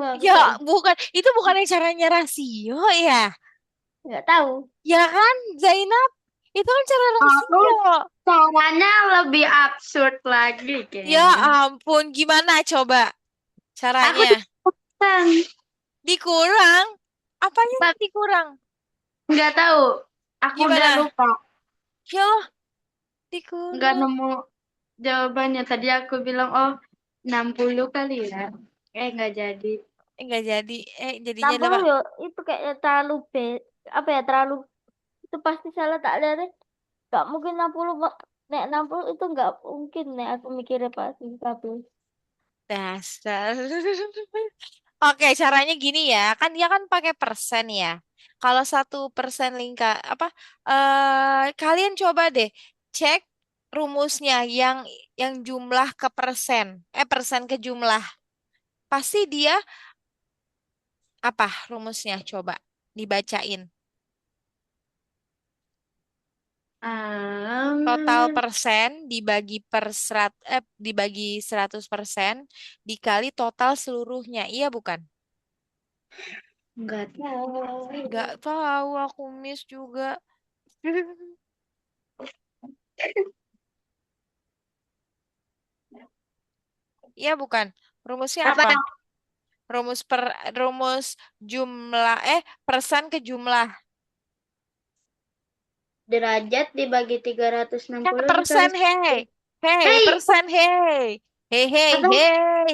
[SPEAKER 2] Aku
[SPEAKER 1] Ya,
[SPEAKER 2] kayak
[SPEAKER 1] bukan. Itu bukannya caranya rasio ya.
[SPEAKER 2] nggak tahu.
[SPEAKER 1] Ya kan, Zainab? Itu kan cara
[SPEAKER 3] Aku
[SPEAKER 1] rasio.
[SPEAKER 3] caranya lebih absurd lagi
[SPEAKER 1] Ya
[SPEAKER 3] kayaknya.
[SPEAKER 1] ampun, gimana coba
[SPEAKER 3] Aku
[SPEAKER 1] caranya?
[SPEAKER 3] dipesan.
[SPEAKER 1] Dikurang? Apanya yang
[SPEAKER 3] But
[SPEAKER 1] dikurang?
[SPEAKER 3] nggak tahu. Aku udah
[SPEAKER 1] Gimana?
[SPEAKER 3] lupa.
[SPEAKER 1] Ya Allah,
[SPEAKER 3] Nggak
[SPEAKER 1] dikurang.
[SPEAKER 3] nemu jawabannya. Tadi aku bilang, oh 60 kali ya. Nggak jadi.
[SPEAKER 1] Nggak jadi. Jadinya
[SPEAKER 2] 60
[SPEAKER 1] apa?
[SPEAKER 2] ya itu kayaknya terlalu apa ya, terlalu Itu pasti salah tak lihat. Gak mungkin 60 Pak. Nek 60 itu nggak mungkin nek aku mikirnya pasti tapi.
[SPEAKER 1] Dasar. Oke, caranya gini ya. Kan dia kan pakai persen ya. Kalau 1% apa? Kalian coba deh cek rumusnya yang jumlah ke persen. Persen ke jumlah. Pasti dia apa rumusnya? Coba dibacain. Total
[SPEAKER 3] Um,
[SPEAKER 1] persen dibagi 100% dikali total seluruhnya. Iya bukan?
[SPEAKER 3] nggak tahu.
[SPEAKER 1] Nggak tahu aku miss juga. Iya bukan. Rumusnya
[SPEAKER 3] Apa?
[SPEAKER 1] apa? Rumus per rumus jumlah persen ke jumlah.
[SPEAKER 3] Derajat dibagi 360 dikali
[SPEAKER 1] Persen
[SPEAKER 3] satu.
[SPEAKER 1] hei. Hei,
[SPEAKER 3] Hei,
[SPEAKER 1] persen hei. Hei hei
[SPEAKER 3] apa?
[SPEAKER 1] hei.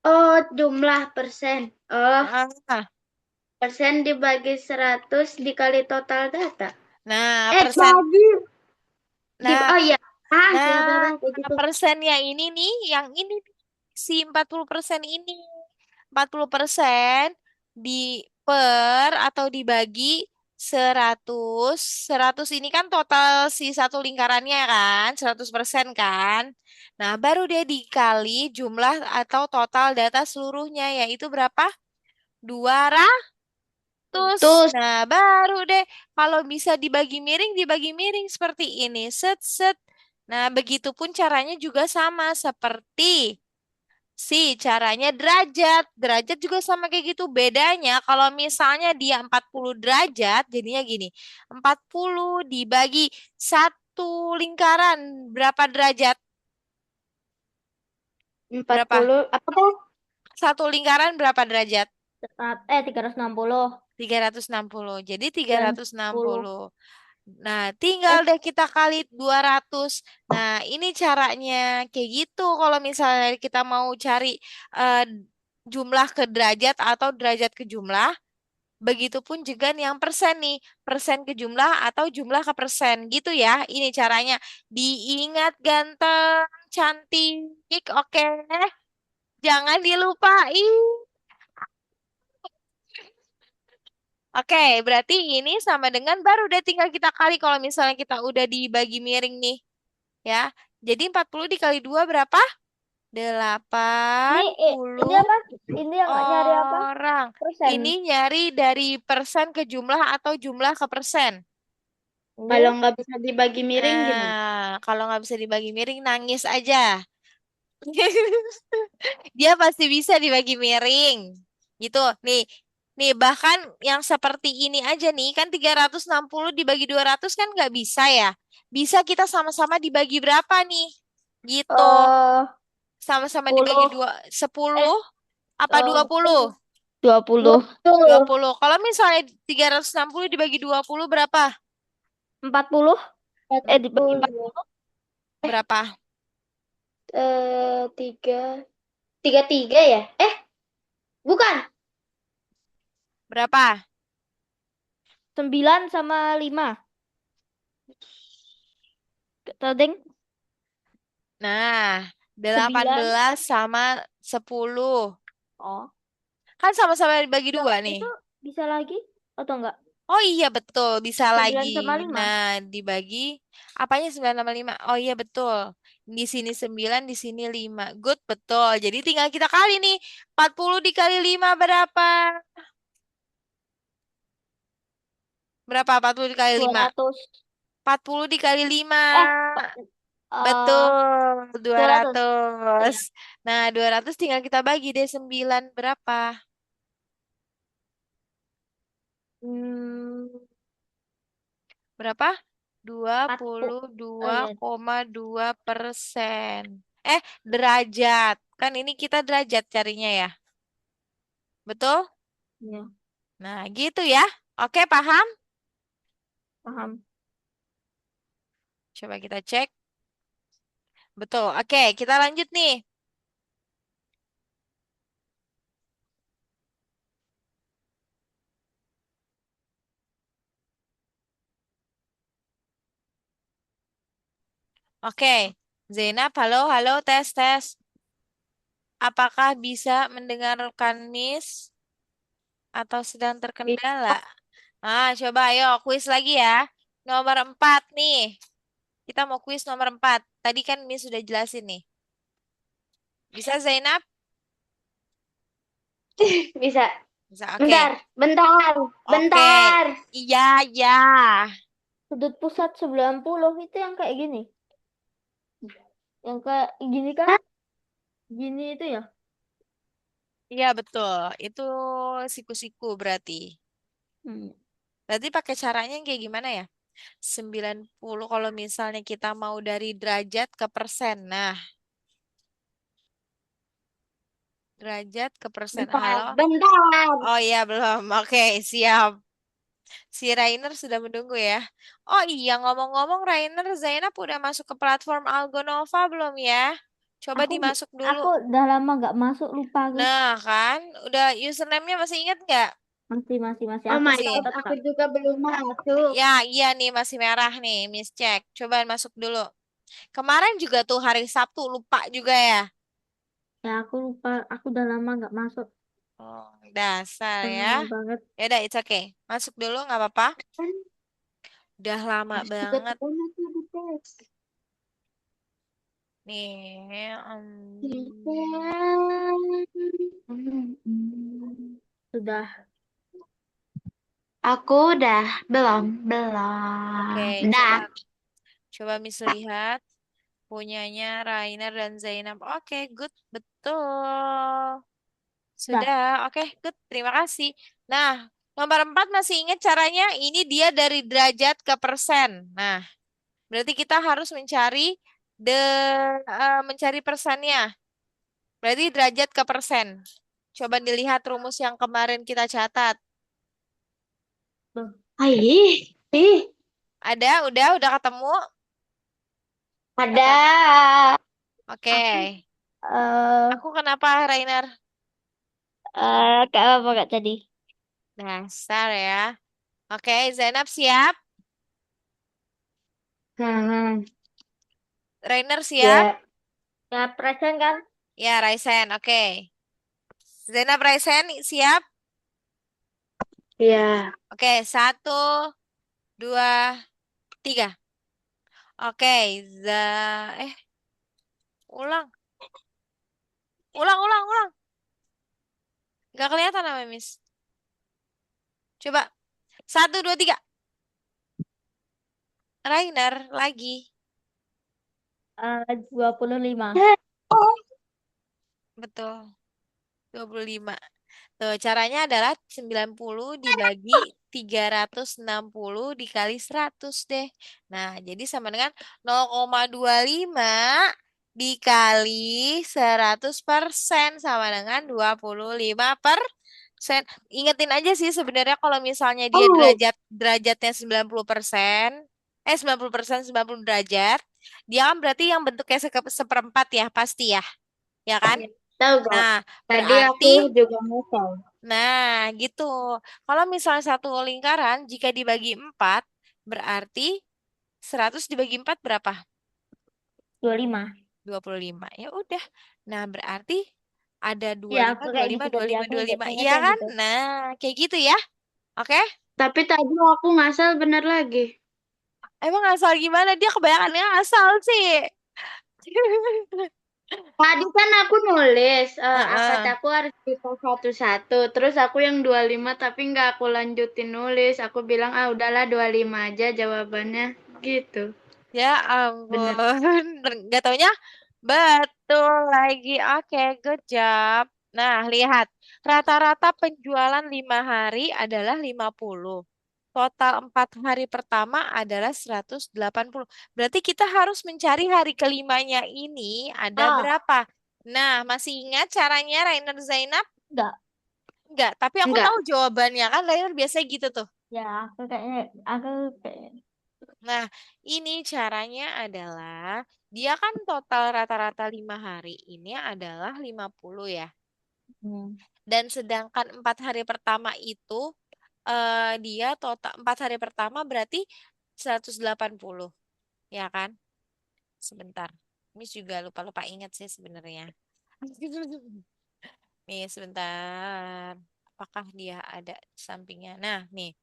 [SPEAKER 3] Oh, jumlah persen. Oh,
[SPEAKER 1] Ah,
[SPEAKER 3] persen dibagi 100 dikali total data.
[SPEAKER 1] Nah, persen.
[SPEAKER 3] Bagi.
[SPEAKER 1] Nah,
[SPEAKER 3] Oh iya. Ah,
[SPEAKER 1] Nah,
[SPEAKER 3] siapa kayak gitu.
[SPEAKER 1] persennya ini nih, yang ini nih, si 40% ini. 40% di per atau dibagi 100. 100 ini kan total si satu lingkarannya kan, 100% kan. Nah, baru dia dikali jumlah atau total data seluruhnya, yaitu berapa? 200.
[SPEAKER 3] Terus
[SPEAKER 1] Nah, baru deh kalau bisa dibagi miring seperti ini. Set set. Nah, begitupun caranya juga sama seperti caranya derajat. Derajat juga sama kayak gitu. Bedanya kalau misalnya dia 40 derajat, jadinya gini. 40 dibagi satu lingkaran. Berapa derajat?
[SPEAKER 3] empat
[SPEAKER 1] Berapa?
[SPEAKER 3] puluh apa tuh?
[SPEAKER 1] Satu lingkaran berapa derajat?
[SPEAKER 2] 360
[SPEAKER 1] 360. Jadi tiga
[SPEAKER 2] dan
[SPEAKER 1] ratus enam
[SPEAKER 2] 10.
[SPEAKER 1] puluh. Nah, tinggal
[SPEAKER 2] Eh,
[SPEAKER 1] deh kita kali 200. Nah, ini caranya kayak gitu. Kalau misalnya kita mau cari eh, jumlah ke derajat atau derajat ke jumlah, begitupun juga nih yang persen nih, persen ke jumlah atau jumlah ke persen gitu ya. Ini caranya. Diingat ganteng, cantik, oke. Jangan dilupain. Oke, berarti ini sama dengan baru deh tinggal kita kali kalau misalnya kita udah dibagi miring nih. Ya. Jadi 40 dikali 2 berapa?
[SPEAKER 2] ini
[SPEAKER 1] Delapan
[SPEAKER 2] ini
[SPEAKER 1] puluh
[SPEAKER 2] apa? Ini yang nggak nyari apa?
[SPEAKER 1] orang.
[SPEAKER 2] Persen.
[SPEAKER 1] Ini nyari dari persen ke jumlah atau jumlah ke persen.
[SPEAKER 3] Kalau
[SPEAKER 2] Ini
[SPEAKER 3] nggak bisa dibagi miring gimana?
[SPEAKER 1] Kalau nggak bisa dibagi miring, nangis aja. Dia pasti bisa dibagi miring. Gitu. Nih, nih bahkan yang seperti ini aja nih, kan 360 dibagi 200 kan nggak bisa ya. Bisa kita sama-sama dibagi berapa nih? Gitu.
[SPEAKER 2] eh
[SPEAKER 1] Sama-sama dibagi
[SPEAKER 2] 10
[SPEAKER 1] 10
[SPEAKER 2] eh
[SPEAKER 1] apa 20?
[SPEAKER 2] 20
[SPEAKER 3] 20.
[SPEAKER 1] 20. Kalau misalnya 360 dibagi 20 berapa?
[SPEAKER 2] 40 dibagi 4
[SPEAKER 3] 40.
[SPEAKER 1] Berapa?
[SPEAKER 3] Tiga. Tiga tiga ya? Bukan.
[SPEAKER 1] Berapa?
[SPEAKER 2] 9 sama 5. Tahu deng?
[SPEAKER 1] Nah, delapan
[SPEAKER 2] 9.
[SPEAKER 1] belas sama 10.
[SPEAKER 2] Oh,
[SPEAKER 1] Kan sama-sama dibagi
[SPEAKER 2] enggak.
[SPEAKER 1] dua nih.
[SPEAKER 2] Itu bisa lagi atau enggak?
[SPEAKER 1] Oh iya betul, bisa lagi.
[SPEAKER 2] 9 sama 5.
[SPEAKER 1] Nah, dibagi apanya 9 sama 5? Oh iya betul. Di sini 9, di sini 5. Good, betul. Jadi tinggal kita kali nih. 40 dikali 5 berapa? Berapa 40 dikali 5?
[SPEAKER 2] 200.
[SPEAKER 1] 40 dikali 5.
[SPEAKER 2] Eh
[SPEAKER 1] Betul,
[SPEAKER 2] 200.
[SPEAKER 1] 200.
[SPEAKER 2] Iya.
[SPEAKER 1] Nah, 200 tinggal kita bagi deh 9 berapa? Hmm, berapa? Dua puluh
[SPEAKER 2] Oh
[SPEAKER 1] dua
[SPEAKER 2] iya.
[SPEAKER 1] koma dua persen. Derajat. Kan ini kita derajat carinya ya. Betul?
[SPEAKER 2] Iya,
[SPEAKER 1] Nah, gitu ya. Oke, paham?
[SPEAKER 2] paham.
[SPEAKER 1] Coba kita cek. Betul. Oke, kita lanjut nih. Oke, Zainab, halo, halo, tes, tes. Apakah bisa mendengarkan Miss atau sedang terkendala? Coba ayo kuis lagi ya. Nomor 4 nih. Kita mau kuis nomor 4. Tadi kan Miss sudah jelasin nih. Bisa Zainab?
[SPEAKER 3] Bisa.
[SPEAKER 1] Bisa, oke.
[SPEAKER 3] Bentar, bentar,
[SPEAKER 1] Oke.
[SPEAKER 3] bentar.
[SPEAKER 1] Iya, iya.
[SPEAKER 2] Sudut pusat 90 itu yang kayak gini. Yang kayak gini kan?
[SPEAKER 3] Hah?
[SPEAKER 2] Gini itu ya.
[SPEAKER 1] Iya, betul. Itu siku-siku berarti.
[SPEAKER 2] Hmm.
[SPEAKER 1] Berarti pakai caranya yang kayak gimana ya? 90 kalau misalnya kita mau dari derajat ke persen. Nah, derajat ke persen.
[SPEAKER 3] Bentar,
[SPEAKER 1] Halo?
[SPEAKER 3] bentar.
[SPEAKER 1] Oh iya, belum. Oke, siap. Si Rainer sudah menunggu ya. Oh iya, ngomong-ngomong Rainer, Zainab udah masuk ke platform Algonova belum ya? Coba
[SPEAKER 2] Aku
[SPEAKER 1] dimasuk dulu.
[SPEAKER 2] aku udah lama nggak masuk, lupa aku.
[SPEAKER 1] Nah, kan? Udah username-nya masih ingat nggak?
[SPEAKER 2] Masih
[SPEAKER 3] Oh
[SPEAKER 2] aku
[SPEAKER 3] my
[SPEAKER 1] Masih.
[SPEAKER 3] God,
[SPEAKER 2] catat
[SPEAKER 3] aku
[SPEAKER 2] Kak.
[SPEAKER 3] juga belum masuk.
[SPEAKER 1] Ya, iya nih masih merah nih, Miss Cek. Coba masuk dulu. Kemarin juga tuh hari Sabtu lupa juga ya.
[SPEAKER 2] Ya aku lupa, aku udah lama nggak masuk.
[SPEAKER 1] Oh, dasar
[SPEAKER 2] Udah
[SPEAKER 1] ya.
[SPEAKER 2] lama banget.
[SPEAKER 1] Ya udah, it's okay. Masuk dulu nggak apa-apa.
[SPEAKER 3] Kan
[SPEAKER 1] Udah lama
[SPEAKER 3] juga
[SPEAKER 1] banget
[SPEAKER 3] ketemu tuh di tes.
[SPEAKER 1] nih.
[SPEAKER 2] Sudah.
[SPEAKER 3] Aku udah belum,
[SPEAKER 1] Oke,
[SPEAKER 3] belum. Dah.
[SPEAKER 1] coba coba Miss lihat punyanya Rainer dan Zainab. Oke, good, betul.
[SPEAKER 2] Dah.
[SPEAKER 1] Sudah, oke, good. Terima kasih. Nah, nomor 4 masih ingat caranya? Ini dia dari derajat ke persen. Nah, berarti kita harus de mencari persennya. Berarti derajat ke persen. Coba dilihat rumus yang kemarin kita catat.
[SPEAKER 2] Tuh.
[SPEAKER 3] Ih, ih,
[SPEAKER 1] Ada, udah ketemu.
[SPEAKER 3] ada.
[SPEAKER 1] Oke.
[SPEAKER 2] Aku eh
[SPEAKER 1] Aku kenapa, Rainer?
[SPEAKER 2] Kak apa Kak tadi?
[SPEAKER 1] Dasar ya. Oke, Zainab siap?
[SPEAKER 3] Hmm,
[SPEAKER 1] Rainer siap?
[SPEAKER 3] ya,
[SPEAKER 2] Ya present kan?
[SPEAKER 1] Ya, Raisen. Oke. Zainab Raisen siap?
[SPEAKER 3] ya.
[SPEAKER 1] Oke, satu, dua, tiga. Oke, eh, ulang, ulang. Gak kelihatan nama Miss. Coba, satu, dua, tiga. Rainer lagi.
[SPEAKER 2] 25.
[SPEAKER 1] Betul, 25. Tuh, caranya adalah 90 dibagi 360 dikali 100 deh. Nah, jadi sama dengan 0,25 dikali 100% sama dengan 25%. Ingetin aja sih sebenarnya kalau misalnya dia
[SPEAKER 3] Oh,
[SPEAKER 1] derajatnya 90%, 90%, 90 derajat, dia kan berarti yang bentuknya seperempat ya, pasti ya. Ya kan?
[SPEAKER 3] ya. Tahu gak?
[SPEAKER 1] Nah,
[SPEAKER 3] Tadi
[SPEAKER 1] berarti
[SPEAKER 3] aku juga mau.
[SPEAKER 1] gitu. Kalau misalnya satu lingkaran, jika dibagi 4, berarti 100 dibagi 4 berapa?
[SPEAKER 2] 25.
[SPEAKER 1] 25. Ya udah. Nah, berarti ada
[SPEAKER 2] Ya aku kayak gitu
[SPEAKER 1] dua
[SPEAKER 2] tadi,
[SPEAKER 1] lima
[SPEAKER 2] aku
[SPEAKER 1] dua lima. Iya
[SPEAKER 2] ingetnya
[SPEAKER 1] kan?
[SPEAKER 2] gitu.
[SPEAKER 1] Nah, kayak gitu ya. Oke?
[SPEAKER 3] Tapi tadi aku ngasal bener lagi.
[SPEAKER 1] Emang asal gimana? Dia kebanyakan asal sih.
[SPEAKER 3] Tadi kan aku nulis, akad
[SPEAKER 1] Heeh.
[SPEAKER 3] aku harus kita satu-satu. Terus aku yang 25 tapi nggak aku lanjutin nulis. Aku bilang, ah udahlah 25 aja jawabannya. Gitu.
[SPEAKER 1] Ya
[SPEAKER 3] Bener.
[SPEAKER 1] ampun. Gak taunya betul lagi. Oke, good job. Nah, lihat. Rata-rata penjualan 5 hari adalah 50. Total 4 hari pertama adalah 180. Berarti kita harus mencari hari kelimanya ini ada
[SPEAKER 2] Ah,
[SPEAKER 1] berapa. Nah, masih ingat caranya Rainer Zainab?
[SPEAKER 2] enggak.
[SPEAKER 1] Enggak, tapi aku tahu
[SPEAKER 3] Enggak.
[SPEAKER 1] jawabannya kan Rainer biasanya gitu tuh.
[SPEAKER 2] Ya, aku kayak
[SPEAKER 1] Nah, ini caranya adalah dia kan total rata-rata 5 hari ini adalah 50 ya.
[SPEAKER 2] hmm.
[SPEAKER 1] Dan sedangkan 4 hari pertama itu dia total 4 hari pertama berarti 180 ya kan? Sebentar. Miss juga lupa-lupa ingat sih sebenarnya. Nih, sebentar. Apakah dia ada di sampingnya? Nah, nih.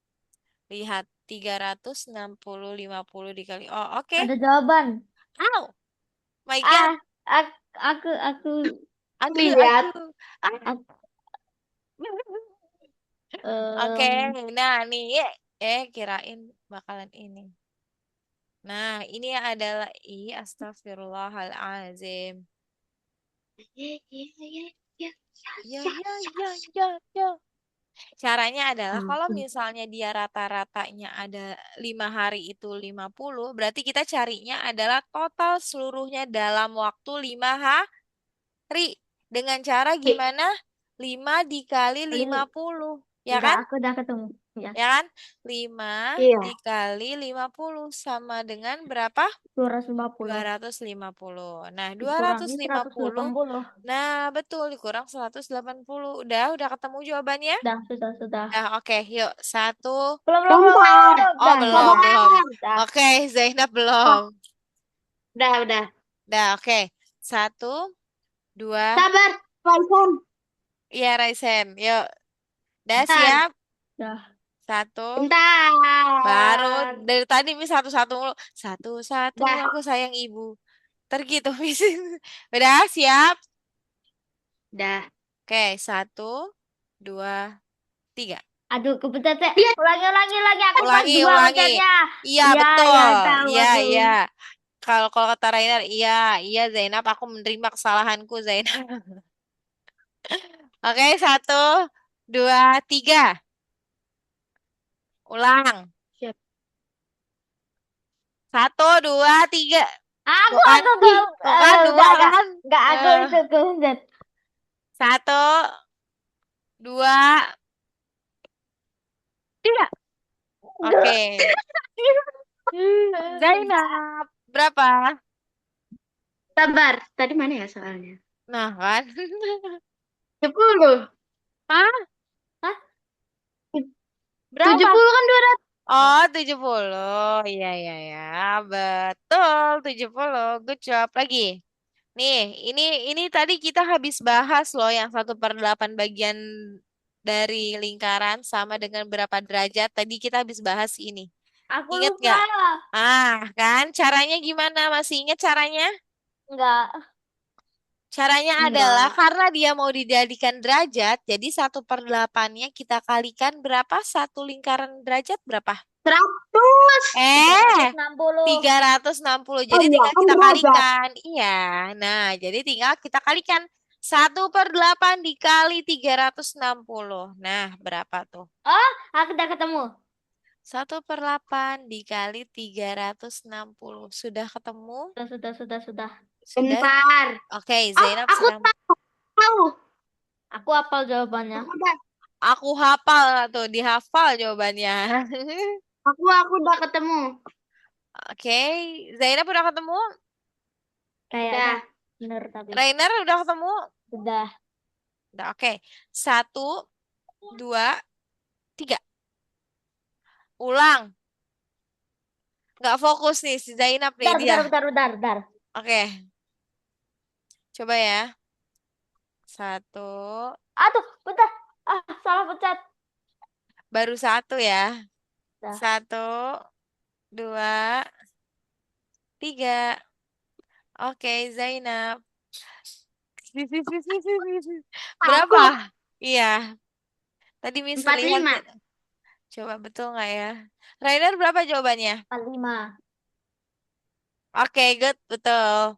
[SPEAKER 1] Lihat 360 50 dikali. Oh, oke.
[SPEAKER 2] Ada jawaban.
[SPEAKER 1] Ow, my God.
[SPEAKER 2] Ah, aku,
[SPEAKER 3] Lihat.
[SPEAKER 1] Aku. Ah.
[SPEAKER 2] aku
[SPEAKER 1] Oke,
[SPEAKER 2] em,
[SPEAKER 1] nah nih, kirain bakalan ini. Nah, ini adalah astagfirullahalazim.
[SPEAKER 3] Ya, ya, ya, ya,
[SPEAKER 1] Ya,
[SPEAKER 3] ya,
[SPEAKER 1] ya,
[SPEAKER 3] ya,
[SPEAKER 1] ya,
[SPEAKER 3] ya.
[SPEAKER 1] ya, ya. Caranya adalah kalau
[SPEAKER 3] Ampun.
[SPEAKER 1] misalnya dia rata-ratanya ada 5 hari itu 50, berarti kita carinya adalah total seluruhnya dalam waktu 5 hari. Dengan cara gimana? 5 dikali lima
[SPEAKER 2] ini
[SPEAKER 1] puluh, ya
[SPEAKER 2] enggak,
[SPEAKER 1] kan?
[SPEAKER 2] aku udah ketemu. Ya,
[SPEAKER 1] Ya kan? 5
[SPEAKER 3] Iya.
[SPEAKER 1] dikali 50 sama dengan berapa?
[SPEAKER 2] 250
[SPEAKER 1] 250. Nah, dua ratus
[SPEAKER 2] dikurangi
[SPEAKER 1] lima puluh.
[SPEAKER 2] 180.
[SPEAKER 1] Nah, betul dikurang 180. Udah ketemu jawabannya?
[SPEAKER 2] Dah, sudah.
[SPEAKER 1] Nah, oke, yuk. Satu.
[SPEAKER 2] Belum.
[SPEAKER 3] Bentar.
[SPEAKER 1] Oh,
[SPEAKER 2] Dah, dah,
[SPEAKER 1] belum,
[SPEAKER 2] dah.
[SPEAKER 1] belum.
[SPEAKER 3] Sabar.
[SPEAKER 2] Dah.
[SPEAKER 1] Oke, Zainab
[SPEAKER 3] Wah,
[SPEAKER 1] belum.
[SPEAKER 3] udah.
[SPEAKER 1] Dah, oke. Satu, dua.
[SPEAKER 3] Sabar, Faizan.
[SPEAKER 1] Iya, Raisen. Yuk. Dah
[SPEAKER 3] Bentar.
[SPEAKER 1] siap?
[SPEAKER 2] Dah.
[SPEAKER 1] Satu. Baru
[SPEAKER 3] Bentar.
[SPEAKER 1] dari tadi Miss satu-satu mulu. Satu-satu
[SPEAKER 3] Dah.
[SPEAKER 1] aku sayang ibu. Tergitu Miss. Udah siap?
[SPEAKER 3] Dah.
[SPEAKER 1] Oke, satu, dua, tiga.
[SPEAKER 2] Aduh, kepencet ya.
[SPEAKER 3] Lihat.
[SPEAKER 2] Ulangi. Aku pas
[SPEAKER 1] Ulangi,
[SPEAKER 2] dua
[SPEAKER 1] ulangi.
[SPEAKER 2] pencetnya.
[SPEAKER 1] Iya,
[SPEAKER 2] Ya, ya,
[SPEAKER 1] betul.
[SPEAKER 2] tahu
[SPEAKER 1] Iya,
[SPEAKER 2] aku.
[SPEAKER 1] iya. Kalau kalau kata Rainer, iya, iya Zainab, aku menerima kesalahanku Zainab. Oke, satu, dua, tiga. Ulang.
[SPEAKER 3] Siap.
[SPEAKER 1] Satu, dua, tiga.
[SPEAKER 2] Aku,
[SPEAKER 1] Tuh kan?
[SPEAKER 2] aku, aku,
[SPEAKER 1] Tuh kan, dua
[SPEAKER 2] enggak.
[SPEAKER 1] kan?
[SPEAKER 2] Enggak, aku
[SPEAKER 1] Eh,
[SPEAKER 2] itu kepencet.
[SPEAKER 1] satu, dua, tiga. Oke. Zainab, berapa?
[SPEAKER 3] Sabar. Tadi mana ya soalnya?
[SPEAKER 1] Nah, kan?
[SPEAKER 3] 70.
[SPEAKER 1] Hah?
[SPEAKER 2] Hah?
[SPEAKER 1] Berapa?
[SPEAKER 3] 70 kan 200.
[SPEAKER 1] Oh, 70. Iya, iya, iya. Betul, 70. Good job. Lagi. Nih, ini tadi kita habis bahas loh yang 1/8 bagian dari lingkaran sama dengan berapa derajat. Tadi kita habis bahas ini.
[SPEAKER 2] Aku
[SPEAKER 1] Ingat
[SPEAKER 2] lupa.
[SPEAKER 1] nggak? Ah, kan? Caranya gimana? Masih ingat caranya?
[SPEAKER 2] Enggak.
[SPEAKER 1] Caranya adalah
[SPEAKER 3] Enggak.
[SPEAKER 1] karena dia mau dijadikan derajat, jadi 1/8-nya kita kalikan berapa? Satu lingkaran derajat berapa?
[SPEAKER 3] 100.
[SPEAKER 1] Eh,
[SPEAKER 2] 360.
[SPEAKER 1] 360.
[SPEAKER 3] Oh
[SPEAKER 1] Jadi
[SPEAKER 3] iya,
[SPEAKER 1] tinggal
[SPEAKER 3] kan
[SPEAKER 1] kita
[SPEAKER 3] derajat.
[SPEAKER 1] kalikan. Iya. Nah, jadi tinggal kita kalikan 1/8 dikali 360. Nah, berapa tuh?
[SPEAKER 2] Oh, aku udah ketemu.
[SPEAKER 1] 1/8 dikali 360. Sudah ketemu?
[SPEAKER 2] Sudah.
[SPEAKER 1] Sudah?
[SPEAKER 3] Bentar.
[SPEAKER 1] Oke,
[SPEAKER 3] Oh,
[SPEAKER 1] Zainab
[SPEAKER 3] aku
[SPEAKER 1] sedang.
[SPEAKER 3] tahu.
[SPEAKER 2] Aku hafal jawabannya.
[SPEAKER 3] Aku udah,
[SPEAKER 1] Aku hafal tuh, dihafal jawabannya.
[SPEAKER 3] aku udah ketemu.
[SPEAKER 1] Oke, Zainab udah ketemu?
[SPEAKER 2] Kayaknya
[SPEAKER 3] Udah.
[SPEAKER 2] bener tapi.
[SPEAKER 1] Rainer udah ketemu?
[SPEAKER 2] Sudah.
[SPEAKER 1] Udah, oke. Satu, dua, tiga. Ulang. Nggak fokus nih si Zainab nih dia.
[SPEAKER 2] Bentar.
[SPEAKER 1] Oke, coba ya. Satu,
[SPEAKER 2] Aduh, bentar. Ah, salah pencet.
[SPEAKER 1] baru satu ya.
[SPEAKER 2] Dah.
[SPEAKER 1] Satu, dua, tiga. Oke, Zainab.
[SPEAKER 3] Aku
[SPEAKER 1] Berapa? Iya, tadi Miss
[SPEAKER 3] empat
[SPEAKER 1] lihat.
[SPEAKER 3] lima.
[SPEAKER 1] Coba betul nggak ya? Rainer berapa jawabannya?
[SPEAKER 2] 45.
[SPEAKER 1] Oke, good, betul.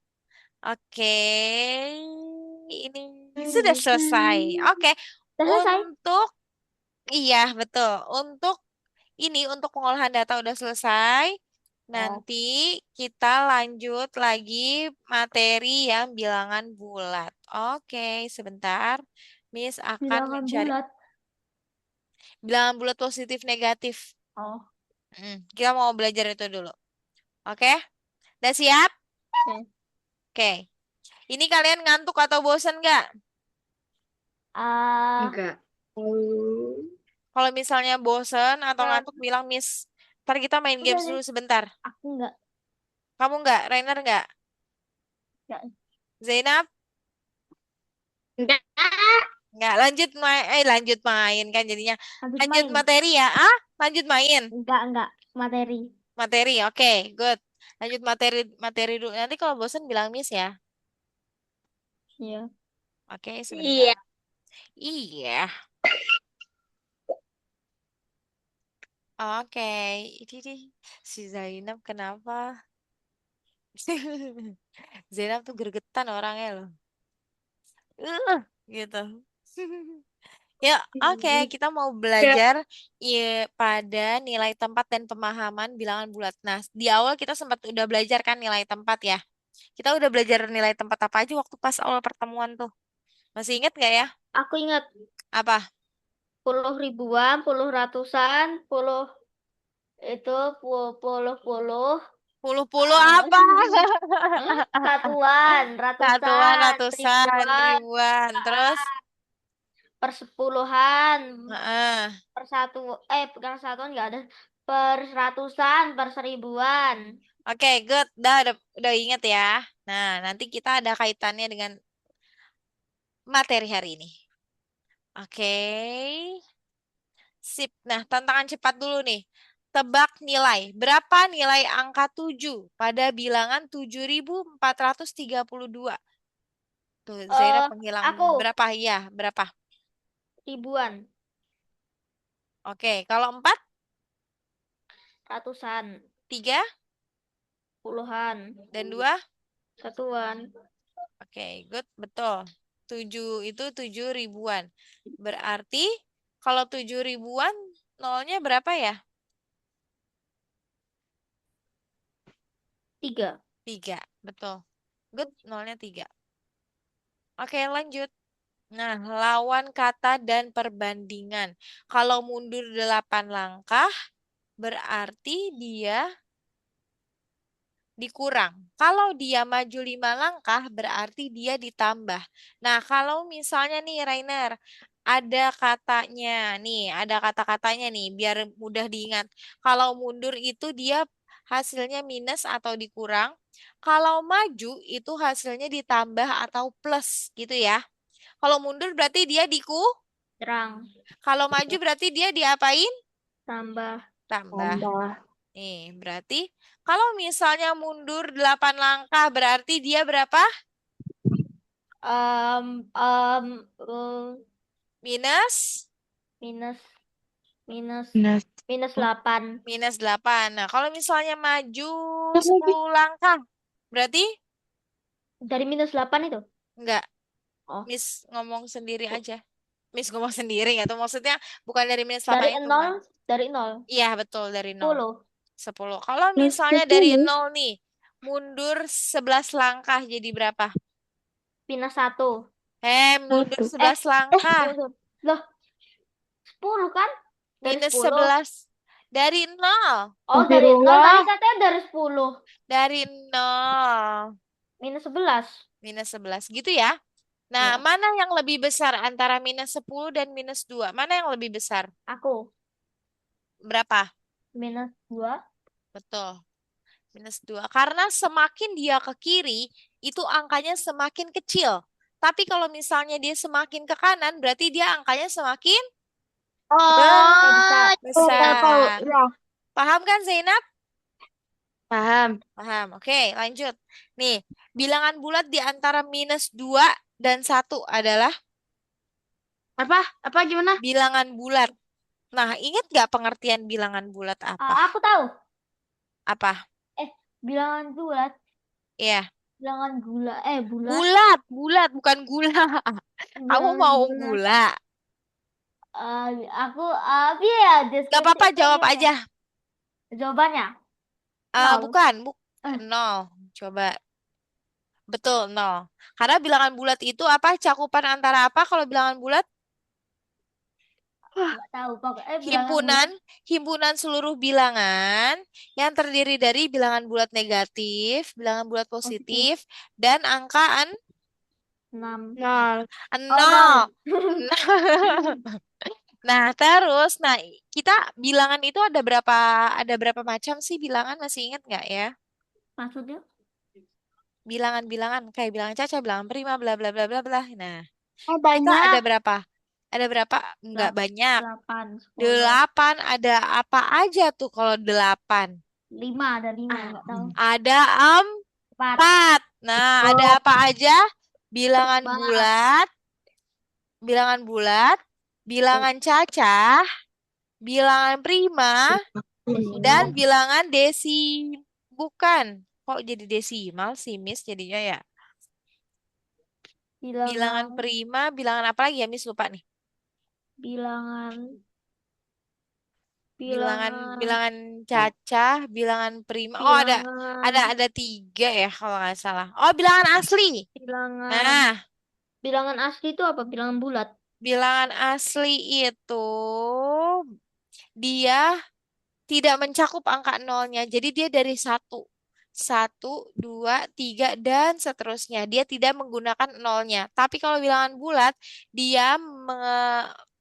[SPEAKER 1] Oke, ini sudah selesai. Oke,
[SPEAKER 2] Udah selesai?
[SPEAKER 1] untuk iya betul. Untuk pengolahan data udah selesai.
[SPEAKER 2] Oh,
[SPEAKER 1] Nanti kita lanjut lagi materi yang bilangan bulat. Oke, sebentar. Miss akan
[SPEAKER 2] bilangan
[SPEAKER 1] mencari
[SPEAKER 2] bulat.
[SPEAKER 1] bilangan bulat positif negatif.
[SPEAKER 2] Oh,
[SPEAKER 1] Kita mau belajar itu dulu. Oke, udah siap?
[SPEAKER 2] oke.
[SPEAKER 1] Oke. Ini kalian ngantuk atau bosan nggak?
[SPEAKER 2] Ah,
[SPEAKER 3] Enggak. Oh.
[SPEAKER 1] Kalau misalnya bosan atau
[SPEAKER 2] eh,
[SPEAKER 1] ngantuk bilang Miss, ntar kita main
[SPEAKER 2] udah
[SPEAKER 1] games
[SPEAKER 2] deh.
[SPEAKER 1] dulu sebentar.
[SPEAKER 2] Aku enggak.
[SPEAKER 1] Kamu nggak? Rainer nggak?
[SPEAKER 2] Nggak.
[SPEAKER 1] Zainab?
[SPEAKER 3] Enggak.
[SPEAKER 1] Nggak, lanjut main kan jadinya.
[SPEAKER 2] Lanjut
[SPEAKER 1] Lanjut
[SPEAKER 2] main.
[SPEAKER 1] materi ya. Ah, lanjut main.
[SPEAKER 2] Enggak. Materi.
[SPEAKER 1] Materi, oke, good. Lanjut materi materi dulu. Nanti kalau bosan bilang Miss ya.
[SPEAKER 2] Iya.
[SPEAKER 1] Oke,
[SPEAKER 3] Iya.
[SPEAKER 1] sebentar. Iya. Oke, ini nih si Zainab kenapa? Zainab tuh gregetan orangnya loh. Gitu. Ya, oke, kita mau
[SPEAKER 3] Enggak.
[SPEAKER 1] belajar pada nilai tempat dan pemahaman bilangan bulat. Nah, di awal kita sempat udah belajar kan nilai tempat ya. Kita udah belajar nilai tempat apa aja waktu pas awal pertemuan tuh. Masih inget gak ya?
[SPEAKER 2] Aku ingat
[SPEAKER 1] Apa?
[SPEAKER 2] puluh ribuan, puluh ratusan, puluh itu puluh
[SPEAKER 1] Puluh-puluh
[SPEAKER 2] eh,
[SPEAKER 1] apa?
[SPEAKER 2] satuan,
[SPEAKER 1] Satuan,
[SPEAKER 2] ratusan,
[SPEAKER 1] ratusan,
[SPEAKER 2] ribuan,
[SPEAKER 1] ribuan. Terus?
[SPEAKER 2] persepuluhan,
[SPEAKER 1] Heeh.
[SPEAKER 2] per satu, bukan satuan nggak ada, per seratusan, per seribuan.
[SPEAKER 1] Oke, good. Udah inget ya. Nah, nanti kita ada kaitannya dengan materi hari ini. Oke. Sip. Nah, tantangan cepat dulu nih. Tebak nilai. Berapa nilai angka 7 pada bilangan 7.432? Tuh, Zaira
[SPEAKER 2] Eh,
[SPEAKER 1] penghilang
[SPEAKER 2] aku
[SPEAKER 1] berapa? Iya, berapa?
[SPEAKER 2] ribuan,
[SPEAKER 1] Oke, kalau 4,
[SPEAKER 2] ratusan,
[SPEAKER 1] 3,
[SPEAKER 2] puluhan,
[SPEAKER 1] dan 2?
[SPEAKER 2] satuan,
[SPEAKER 1] Oke, good, betul. 7 itu 7 ribuan. Berarti kalau 7 ribuan, nolnya berapa ya?
[SPEAKER 2] tiga.
[SPEAKER 1] 3, betul. Good, nolnya 3. Oke, lanjut. Nah, lawan kata dan perbandingan. Kalau mundur 8 langkah, berarti dia dikurang. Kalau dia maju 5 langkah, berarti dia ditambah. Nah, kalau misalnya nih, Rainer, ada katanya nih, ada kata-katanya nih, biar mudah diingat. Kalau mundur itu dia hasilnya minus atau dikurang. Kalau maju itu hasilnya ditambah atau plus gitu ya. Kalau mundur berarti dia
[SPEAKER 2] Terang,
[SPEAKER 1] kalau maju berarti dia diapain?
[SPEAKER 2] tambah,
[SPEAKER 1] Tambah.
[SPEAKER 3] Tambah.
[SPEAKER 1] Nih, berarti kalau misalnya mundur 8 langkah berarti dia berapa?
[SPEAKER 2] um, um, um,
[SPEAKER 1] Minus
[SPEAKER 2] minus, minus,
[SPEAKER 3] Nah.
[SPEAKER 2] minus 8.
[SPEAKER 1] minus 8. Nah, kalau misalnya maju 10 langkah berarti
[SPEAKER 2] Dari minus 8 itu.
[SPEAKER 1] enggak.
[SPEAKER 2] Oh,
[SPEAKER 1] Miss ngomong sendiri aja. Miss ngomong sendiri ya tuh maksudnya bukan dari minus
[SPEAKER 2] dari
[SPEAKER 1] 8 itu,
[SPEAKER 2] nol,
[SPEAKER 1] Man.
[SPEAKER 2] dari nol.
[SPEAKER 1] Iya, betul dari nol.
[SPEAKER 2] 10.
[SPEAKER 1] 10. Kalau
[SPEAKER 3] Plus
[SPEAKER 1] misalnya dari
[SPEAKER 3] 10.
[SPEAKER 1] nol nih, mundur 11 langkah jadi berapa?
[SPEAKER 2] Minus 1.
[SPEAKER 1] Mundur
[SPEAKER 3] Satu.
[SPEAKER 1] 11 langkah.
[SPEAKER 2] Tunggu, tunggu. Loh, 10 kan? Dari
[SPEAKER 1] Minus
[SPEAKER 2] 10.
[SPEAKER 1] 11 dari nol.
[SPEAKER 2] Oh, dari nol. Tadi
[SPEAKER 3] Astagfirullah.
[SPEAKER 2] katanya dari 10.
[SPEAKER 1] Dari nol.
[SPEAKER 2] Minus 11.
[SPEAKER 1] Minus 11 gitu ya. Nah,
[SPEAKER 2] Ya,
[SPEAKER 1] mana yang lebih besar antara minus 10 dan minus 2? Mana yang lebih besar?
[SPEAKER 2] aku.
[SPEAKER 1] Berapa?
[SPEAKER 2] Minus 2.
[SPEAKER 1] Betul. Minus 2. Karena semakin dia ke kiri, itu angkanya semakin kecil. Tapi kalau misalnya dia semakin ke kanan, berarti dia angkanya semakin
[SPEAKER 2] Besar.
[SPEAKER 3] Tahu.
[SPEAKER 1] besar.
[SPEAKER 3] Ya.
[SPEAKER 1] Paham kan, Zainab?
[SPEAKER 3] Paham.
[SPEAKER 1] Paham. Oke, lanjut. Nih, bilangan bulat di antara minus 2 dan 1 adalah
[SPEAKER 3] Apa? Apa gimana?
[SPEAKER 1] bilangan bulat. Nah, ingat nggak pengertian bilangan bulat apa?
[SPEAKER 2] Aku tahu.
[SPEAKER 1] Apa?
[SPEAKER 2] Eh, bilangan bulat.
[SPEAKER 1] Iya,
[SPEAKER 2] Bilangan gula. Bulat.
[SPEAKER 1] bulat, bulat, bukan gula. Kamu
[SPEAKER 2] Bilangan
[SPEAKER 1] mau
[SPEAKER 2] bulat.
[SPEAKER 1] gula?
[SPEAKER 2] Aku, ya,
[SPEAKER 1] Gak apa-apa, jawab
[SPEAKER 2] deskripsinya.
[SPEAKER 1] aja.
[SPEAKER 2] Jawabannya. Nol.
[SPEAKER 1] Bukan,
[SPEAKER 2] Eh,
[SPEAKER 1] nol. Coba, betul, nol. Karena bilangan bulat itu apa? Cakupan antara apa kalau bilangan bulat?
[SPEAKER 2] nggak tahu. Pokoknya bilangan
[SPEAKER 1] Himpunan,
[SPEAKER 2] bulat
[SPEAKER 1] himpunan seluruh bilangan yang terdiri dari bilangan bulat negatif, bilangan bulat
[SPEAKER 2] positif.
[SPEAKER 1] positif, dan angka
[SPEAKER 2] 6.
[SPEAKER 3] Nol.
[SPEAKER 2] Oh,
[SPEAKER 1] nol.
[SPEAKER 2] 0.
[SPEAKER 1] Nah, terus, kita bilangan itu ada berapa macam sih bilangan? Masih ingat nggak ya?
[SPEAKER 2] Maksudnya?
[SPEAKER 1] bilangan-bilangan kayak bilangan caca, bilangan prima, bla bla bla bla bla. Nah,
[SPEAKER 3] Oh,
[SPEAKER 1] kita ada
[SPEAKER 3] banyak.
[SPEAKER 1] berapa? Ada berapa? Nggak
[SPEAKER 2] Dela-
[SPEAKER 1] banyak.
[SPEAKER 2] 8, 10.
[SPEAKER 1] 8, ada apa aja tuh kalau 8?
[SPEAKER 2] 5, ada 5,
[SPEAKER 3] Ah,
[SPEAKER 2] nggak tahu.
[SPEAKER 1] Ada
[SPEAKER 2] 4.
[SPEAKER 1] 4. Nah, ada
[SPEAKER 3] oh,
[SPEAKER 1] apa aja? Bilangan
[SPEAKER 2] 4.
[SPEAKER 1] bulat, bilangan bulat, bilangan cacah, bilangan prima, dan
[SPEAKER 2] Desimal.
[SPEAKER 1] bilangan desi. Bukan. Kok jadi desimal sih, Miss? Jadinya ya. Bilangan
[SPEAKER 2] Bilangan.
[SPEAKER 1] prima, bilangan apa lagi ya, Miss? Lupa nih.
[SPEAKER 2] Bilangan.
[SPEAKER 1] Bilangan
[SPEAKER 2] Bilangan.
[SPEAKER 1] bilangan cacah, bilangan prima. Oh, ada
[SPEAKER 2] Bilangan.
[SPEAKER 1] ada 3 ya kalau nggak salah. Oh, bilangan asli.
[SPEAKER 2] Bilangan.
[SPEAKER 1] Nah,
[SPEAKER 2] Bilangan asli itu apa? Bilangan bulat.
[SPEAKER 1] bilangan asli itu dia tidak mencakup angka nolnya. Jadi dia dari satu. Satu, dua, tiga, dan seterusnya. Dia tidak menggunakan nolnya. Tapi kalau bilangan bulat, dia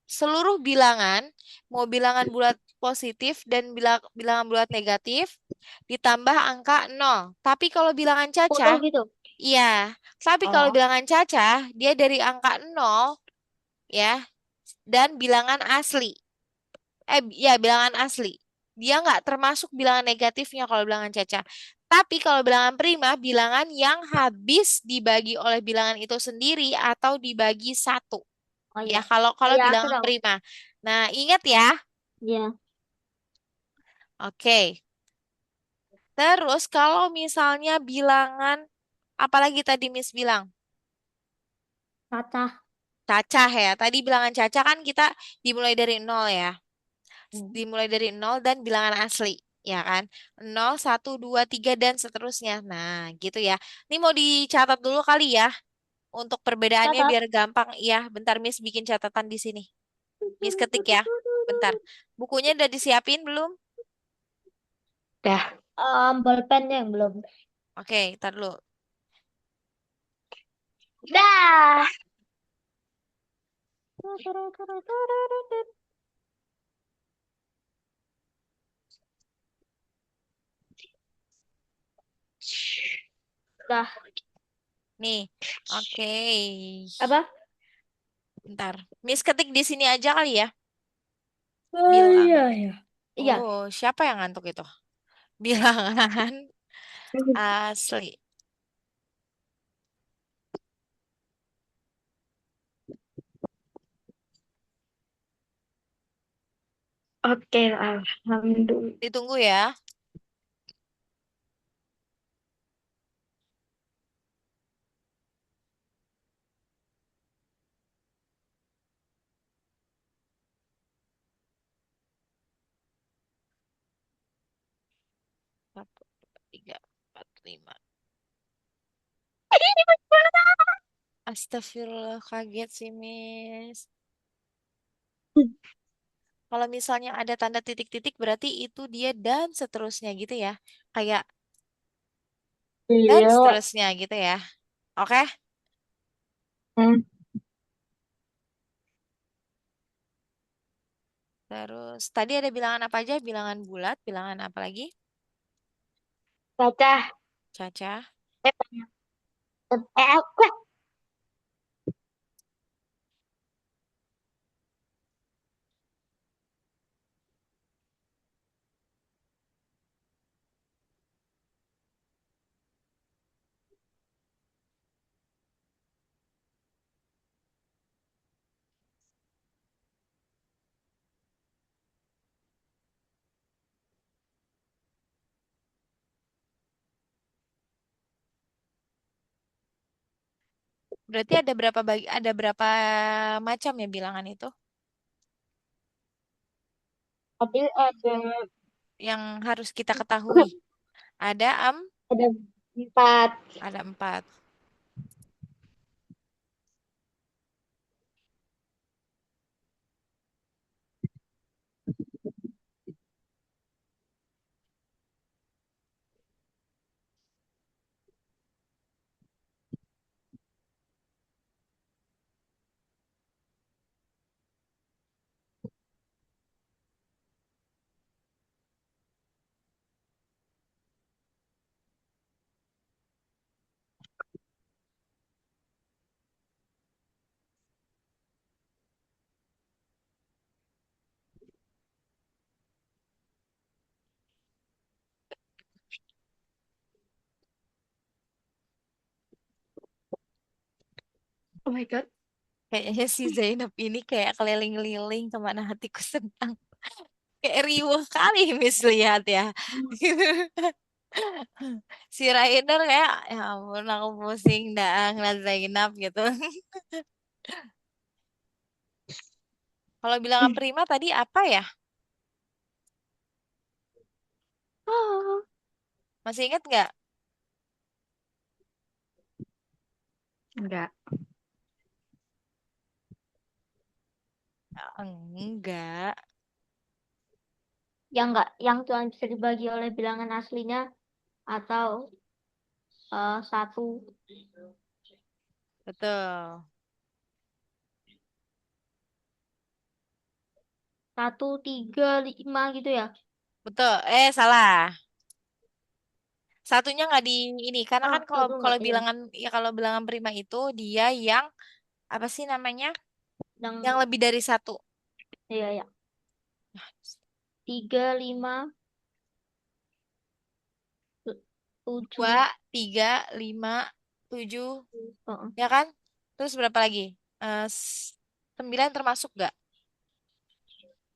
[SPEAKER 1] seluruh bilangan, mau bilangan bulat positif dan bilangan bulat negatif, ditambah angka nol. Tapi kalau bilangan
[SPEAKER 2] Puluh
[SPEAKER 1] cacah,
[SPEAKER 2] gitu.
[SPEAKER 1] iya. Tapi kalau
[SPEAKER 2] Oh.
[SPEAKER 1] bilangan cacah, dia dari angka nol, ya, dan bilangan asli. Ya bilangan asli. Dia nggak termasuk bilangan negatifnya kalau bilangan caca. Tapi kalau bilangan prima, bilangan yang habis dibagi oleh bilangan itu sendiri atau dibagi satu.
[SPEAKER 2] Oh
[SPEAKER 1] Ya,
[SPEAKER 2] iya.
[SPEAKER 1] kalau kalau
[SPEAKER 2] Iya, aku
[SPEAKER 1] bilangan
[SPEAKER 2] tahu.
[SPEAKER 1] prima. Nah, ingat ya.
[SPEAKER 2] Iya.
[SPEAKER 1] Oke. Terus kalau misalnya bilangan, apalagi tadi Miss bilang?
[SPEAKER 2] Cacah.
[SPEAKER 1] Cacah ya. Tadi bilangan cacah kan kita dimulai dari nol ya.
[SPEAKER 2] Hmm.
[SPEAKER 1] Dimulai dari nol dan bilangan asli, ya kan? Nol, satu, 2, 3, dan seterusnya. Nah, gitu ya. Ini mau dicatat dulu kali ya, untuk perbedaannya
[SPEAKER 2] Catat.
[SPEAKER 1] biar gampang. Iya, bentar Miss bikin catatan di sini. Miss ketik ya. Bentar. Bukunya udah disiapin belum?
[SPEAKER 3] dah.
[SPEAKER 2] Bolpennya yang belum.
[SPEAKER 1] Oke, ntar dulu.
[SPEAKER 3] Dah.
[SPEAKER 2] Dah.
[SPEAKER 1] Nih, oke.
[SPEAKER 2] Apa?
[SPEAKER 1] Bentar. Miss ketik di sini aja kali ya.
[SPEAKER 2] Oh
[SPEAKER 1] Bilang.
[SPEAKER 2] iya, iya. Iya.
[SPEAKER 1] Oh, siapa yang ngantuk itu? Bilangan asli.
[SPEAKER 3] Oke, alhamdulillah.
[SPEAKER 1] Ditunggu ya. Satu, dua, tiga, empat, lima. Astagfirullah, kaget sih, Miss. Kalau misalnya ada tanda titik-titik, berarti itu dia dan seterusnya gitu ya. Kayak dan
[SPEAKER 3] Iya.
[SPEAKER 1] seterusnya gitu ya. Oke?
[SPEAKER 3] Hmm.
[SPEAKER 1] Terus, tadi ada bilangan apa aja? Bilangan bulat, bilangan apa lagi?
[SPEAKER 3] Cacah.
[SPEAKER 1] Caca.
[SPEAKER 3] Eh, apa?
[SPEAKER 1] Berarti ada berapa macam ya bilangan itu
[SPEAKER 3] Tapi ada
[SPEAKER 1] yang harus kita ketahui? Ada
[SPEAKER 3] ada 4.
[SPEAKER 1] ada 4.
[SPEAKER 3] Oh my God.
[SPEAKER 1] Kayaknya si Zainab ini kayak keliling-liling kemana hatiku senang. Kayak riuh kali Miss lihat ya. Si Rainer kayak, ya ampun aku pusing dah ngeliat Zainab gitu. Kalau bilangan prima tadi apa ya?
[SPEAKER 3] Oh,
[SPEAKER 1] Masih inget nggak?
[SPEAKER 3] enggak.
[SPEAKER 1] Enggak.
[SPEAKER 2] Yang enggak, yang cuma bisa dibagi oleh bilangan aslinya atau satu,
[SPEAKER 1] Betul.
[SPEAKER 2] satu, tiga, lima gitu ya?
[SPEAKER 1] Betul. Salah. Satunya nggak di ini karena
[SPEAKER 2] Oh,
[SPEAKER 1] kan kalau
[SPEAKER 2] satu enggak
[SPEAKER 1] kalau
[SPEAKER 2] ya?
[SPEAKER 1] bilangan ya kalau bilangan prima itu dia yang apa sih namanya? Yang
[SPEAKER 2] Yang
[SPEAKER 1] lebih dari satu.
[SPEAKER 2] iya ya, tiga, lima,
[SPEAKER 1] Dua,
[SPEAKER 2] tujuh,
[SPEAKER 1] tiga, lima, tujuh,
[SPEAKER 2] oh,
[SPEAKER 1] ya kan? Terus berapa lagi? Sembilan termasuk nggak?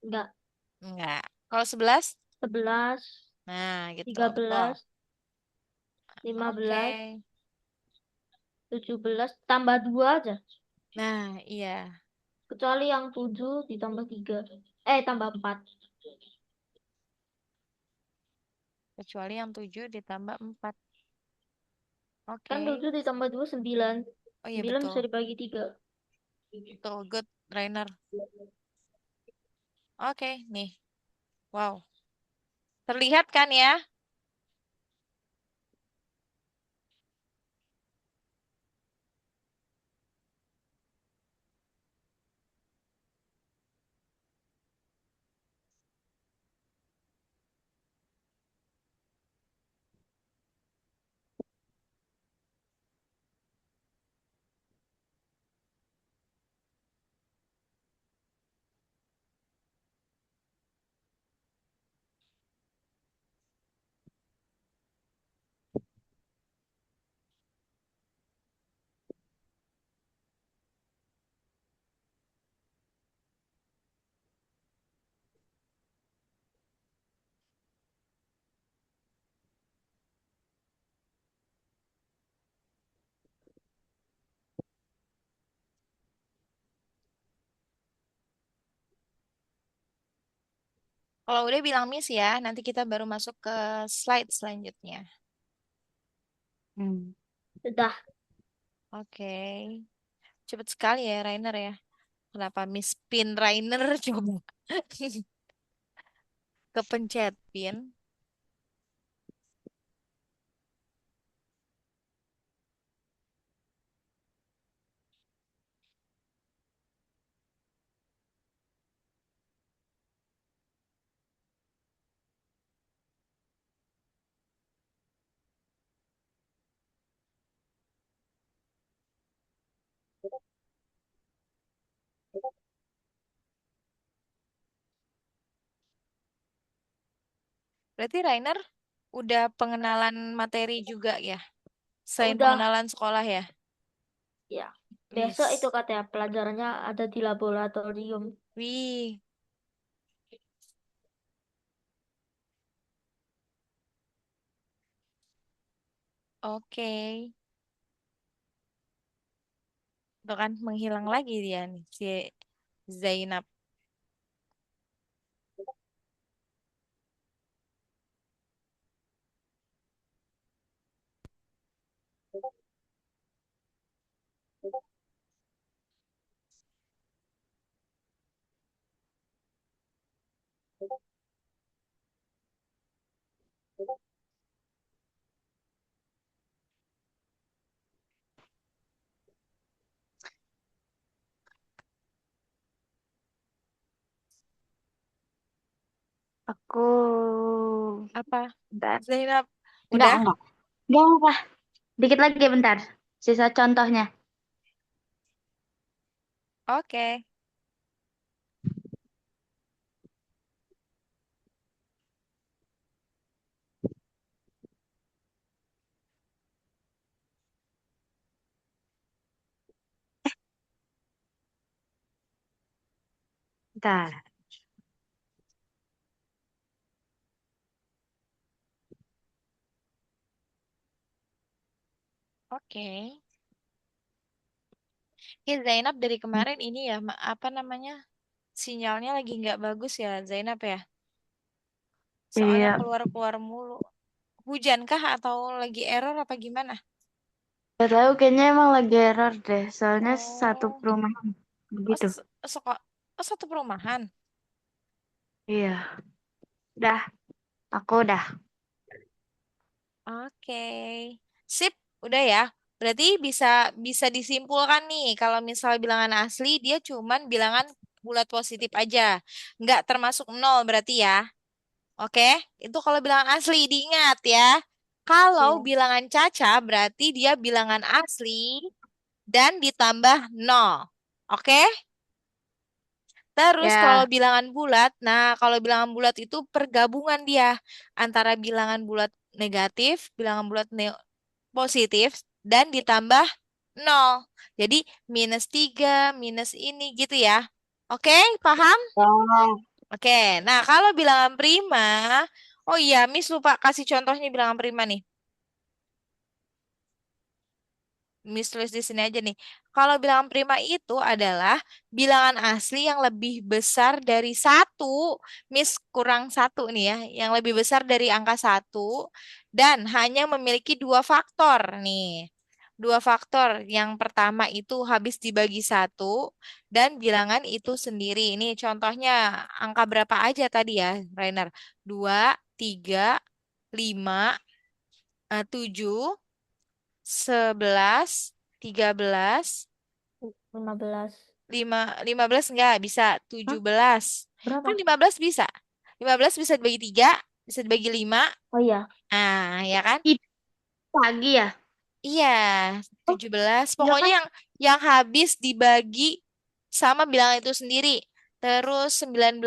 [SPEAKER 2] enggak,
[SPEAKER 1] Nggak. Kalau 11?
[SPEAKER 2] 11,
[SPEAKER 1] Nah, gitu.
[SPEAKER 2] tiga
[SPEAKER 1] Tuh.
[SPEAKER 2] belas, lima
[SPEAKER 1] Oke.
[SPEAKER 2] belas, 17 tambah 2 aja.
[SPEAKER 1] Nah, iya.
[SPEAKER 2] Kecuali yang 7 ditambah 3. Tambah 4.
[SPEAKER 1] Kecuali yang 7 ditambah 4.
[SPEAKER 2] Kan
[SPEAKER 1] Oke.
[SPEAKER 2] 7 ditambah 2 9.
[SPEAKER 1] Oh iya
[SPEAKER 2] 9 bisa
[SPEAKER 1] betul.
[SPEAKER 2] dibagi 3.
[SPEAKER 1] Betul. Good, Rainer. Oke, nih. Wow. Terlihat kan ya? Kalau udah bilang miss ya, nanti kita baru masuk ke slide selanjutnya.
[SPEAKER 3] Hmm.
[SPEAKER 2] Sudah.
[SPEAKER 1] Oke. Cepet sekali ya, Rainer ya. Kenapa miss pin Rainer coba? Kepencet pin. Berarti Rainer udah pengenalan materi juga ya? Selain
[SPEAKER 2] Udah.
[SPEAKER 1] pengenalan sekolah ya?
[SPEAKER 2] Ya. Besok itu
[SPEAKER 1] Wis.
[SPEAKER 2] katanya pelajarannya ada di laboratorium.
[SPEAKER 1] Wih. Oke. Itu kan menghilang lagi dia nih, si Zainab.
[SPEAKER 3] Aku
[SPEAKER 1] Apa?
[SPEAKER 3] bentar.
[SPEAKER 1] Zainab,
[SPEAKER 3] Enggak,
[SPEAKER 1] udah?
[SPEAKER 3] enggak. Enggak apa. Dikit lagi bentar. Sisa contohnya.
[SPEAKER 1] Oke.
[SPEAKER 3] Bentar.
[SPEAKER 1] Oke. Ya Zainab dari kemarin ini ya, apa namanya? Sinyalnya lagi nggak bagus ya Zainab ya. Soalnya
[SPEAKER 3] Iya,
[SPEAKER 1] keluar-keluar mulu. Hujankah atau lagi error apa gimana?
[SPEAKER 3] gak tahu kayaknya emang lagi error deh. Soalnya satu
[SPEAKER 1] Oh,
[SPEAKER 3] perumahan
[SPEAKER 1] oh,
[SPEAKER 3] begitu.
[SPEAKER 1] oh, satu perumahan.
[SPEAKER 3] Iya, udah. Aku udah.
[SPEAKER 1] Oke, sip, udah ya. Berarti bisa bisa disimpulkan nih kalau misal bilangan asli dia cuman bilangan bulat positif aja, nggak termasuk nol berarti ya. Oke, itu kalau bilangan asli diingat ya. Kalau
[SPEAKER 2] Iya.
[SPEAKER 1] bilangan caca berarti dia bilangan asli dan ditambah nol. Oke? Terus kalau
[SPEAKER 3] Ya,
[SPEAKER 1] bilangan bulat, nah kalau bilangan bulat itu pergabungan dia antara bilangan bulat negatif, bilangan bulat positif, dan ditambah nol. Jadi -3, minus ini gitu ya. Oke, paham?
[SPEAKER 2] Ya.
[SPEAKER 1] Oke, nah kalau bilangan prima, oh iya, Miss lupa kasih contohnya bilangan prima nih. Miss tulis di sini aja nih. Kalau bilangan prima itu adalah bilangan asli yang lebih besar dari satu. Miss kurang satu nih ya. Yang lebih besar dari angka satu. Dan hanya memiliki dua faktor nih. Dua faktor. Yang pertama itu habis dibagi satu. Dan bilangan itu sendiri. Ini contohnya angka berapa aja tadi ya, Rainer? 2, 3, 5, 7, 11, 13,
[SPEAKER 2] 15.
[SPEAKER 1] 15 enggak bisa,
[SPEAKER 2] Hah?
[SPEAKER 1] 17. Kan
[SPEAKER 2] Berapa?
[SPEAKER 1] 15 bisa. 15 bisa dibagi 3, bisa dibagi 5.
[SPEAKER 2] Oh iya.
[SPEAKER 1] Ah, ya kan?
[SPEAKER 3] itu pagi ya.
[SPEAKER 1] Iya,
[SPEAKER 2] Oh,
[SPEAKER 1] 17.
[SPEAKER 2] iya
[SPEAKER 1] Pokoknya
[SPEAKER 2] kan?
[SPEAKER 1] yang habis dibagi sama bilangan itu sendiri. Terus 19,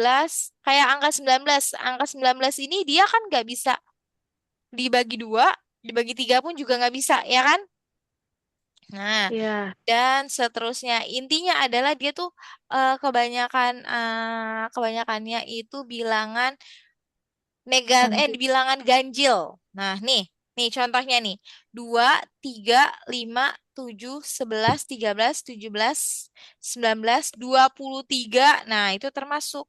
[SPEAKER 1] kayak angka 19. Angka 19 ini dia kan nggak bisa dibagi 2, dibagi 3 pun juga nggak bisa, ya kan? Nah,
[SPEAKER 3] Iya.
[SPEAKER 1] dan seterusnya. Intinya adalah dia tuh kebanyakannya itu bilangan
[SPEAKER 2] Ganti.
[SPEAKER 1] bilangan ganjil. Nah, nih contohnya nih. 2, 3, 5, 7, 11, 13, 17, 19, 23. Nah, itu termasuk.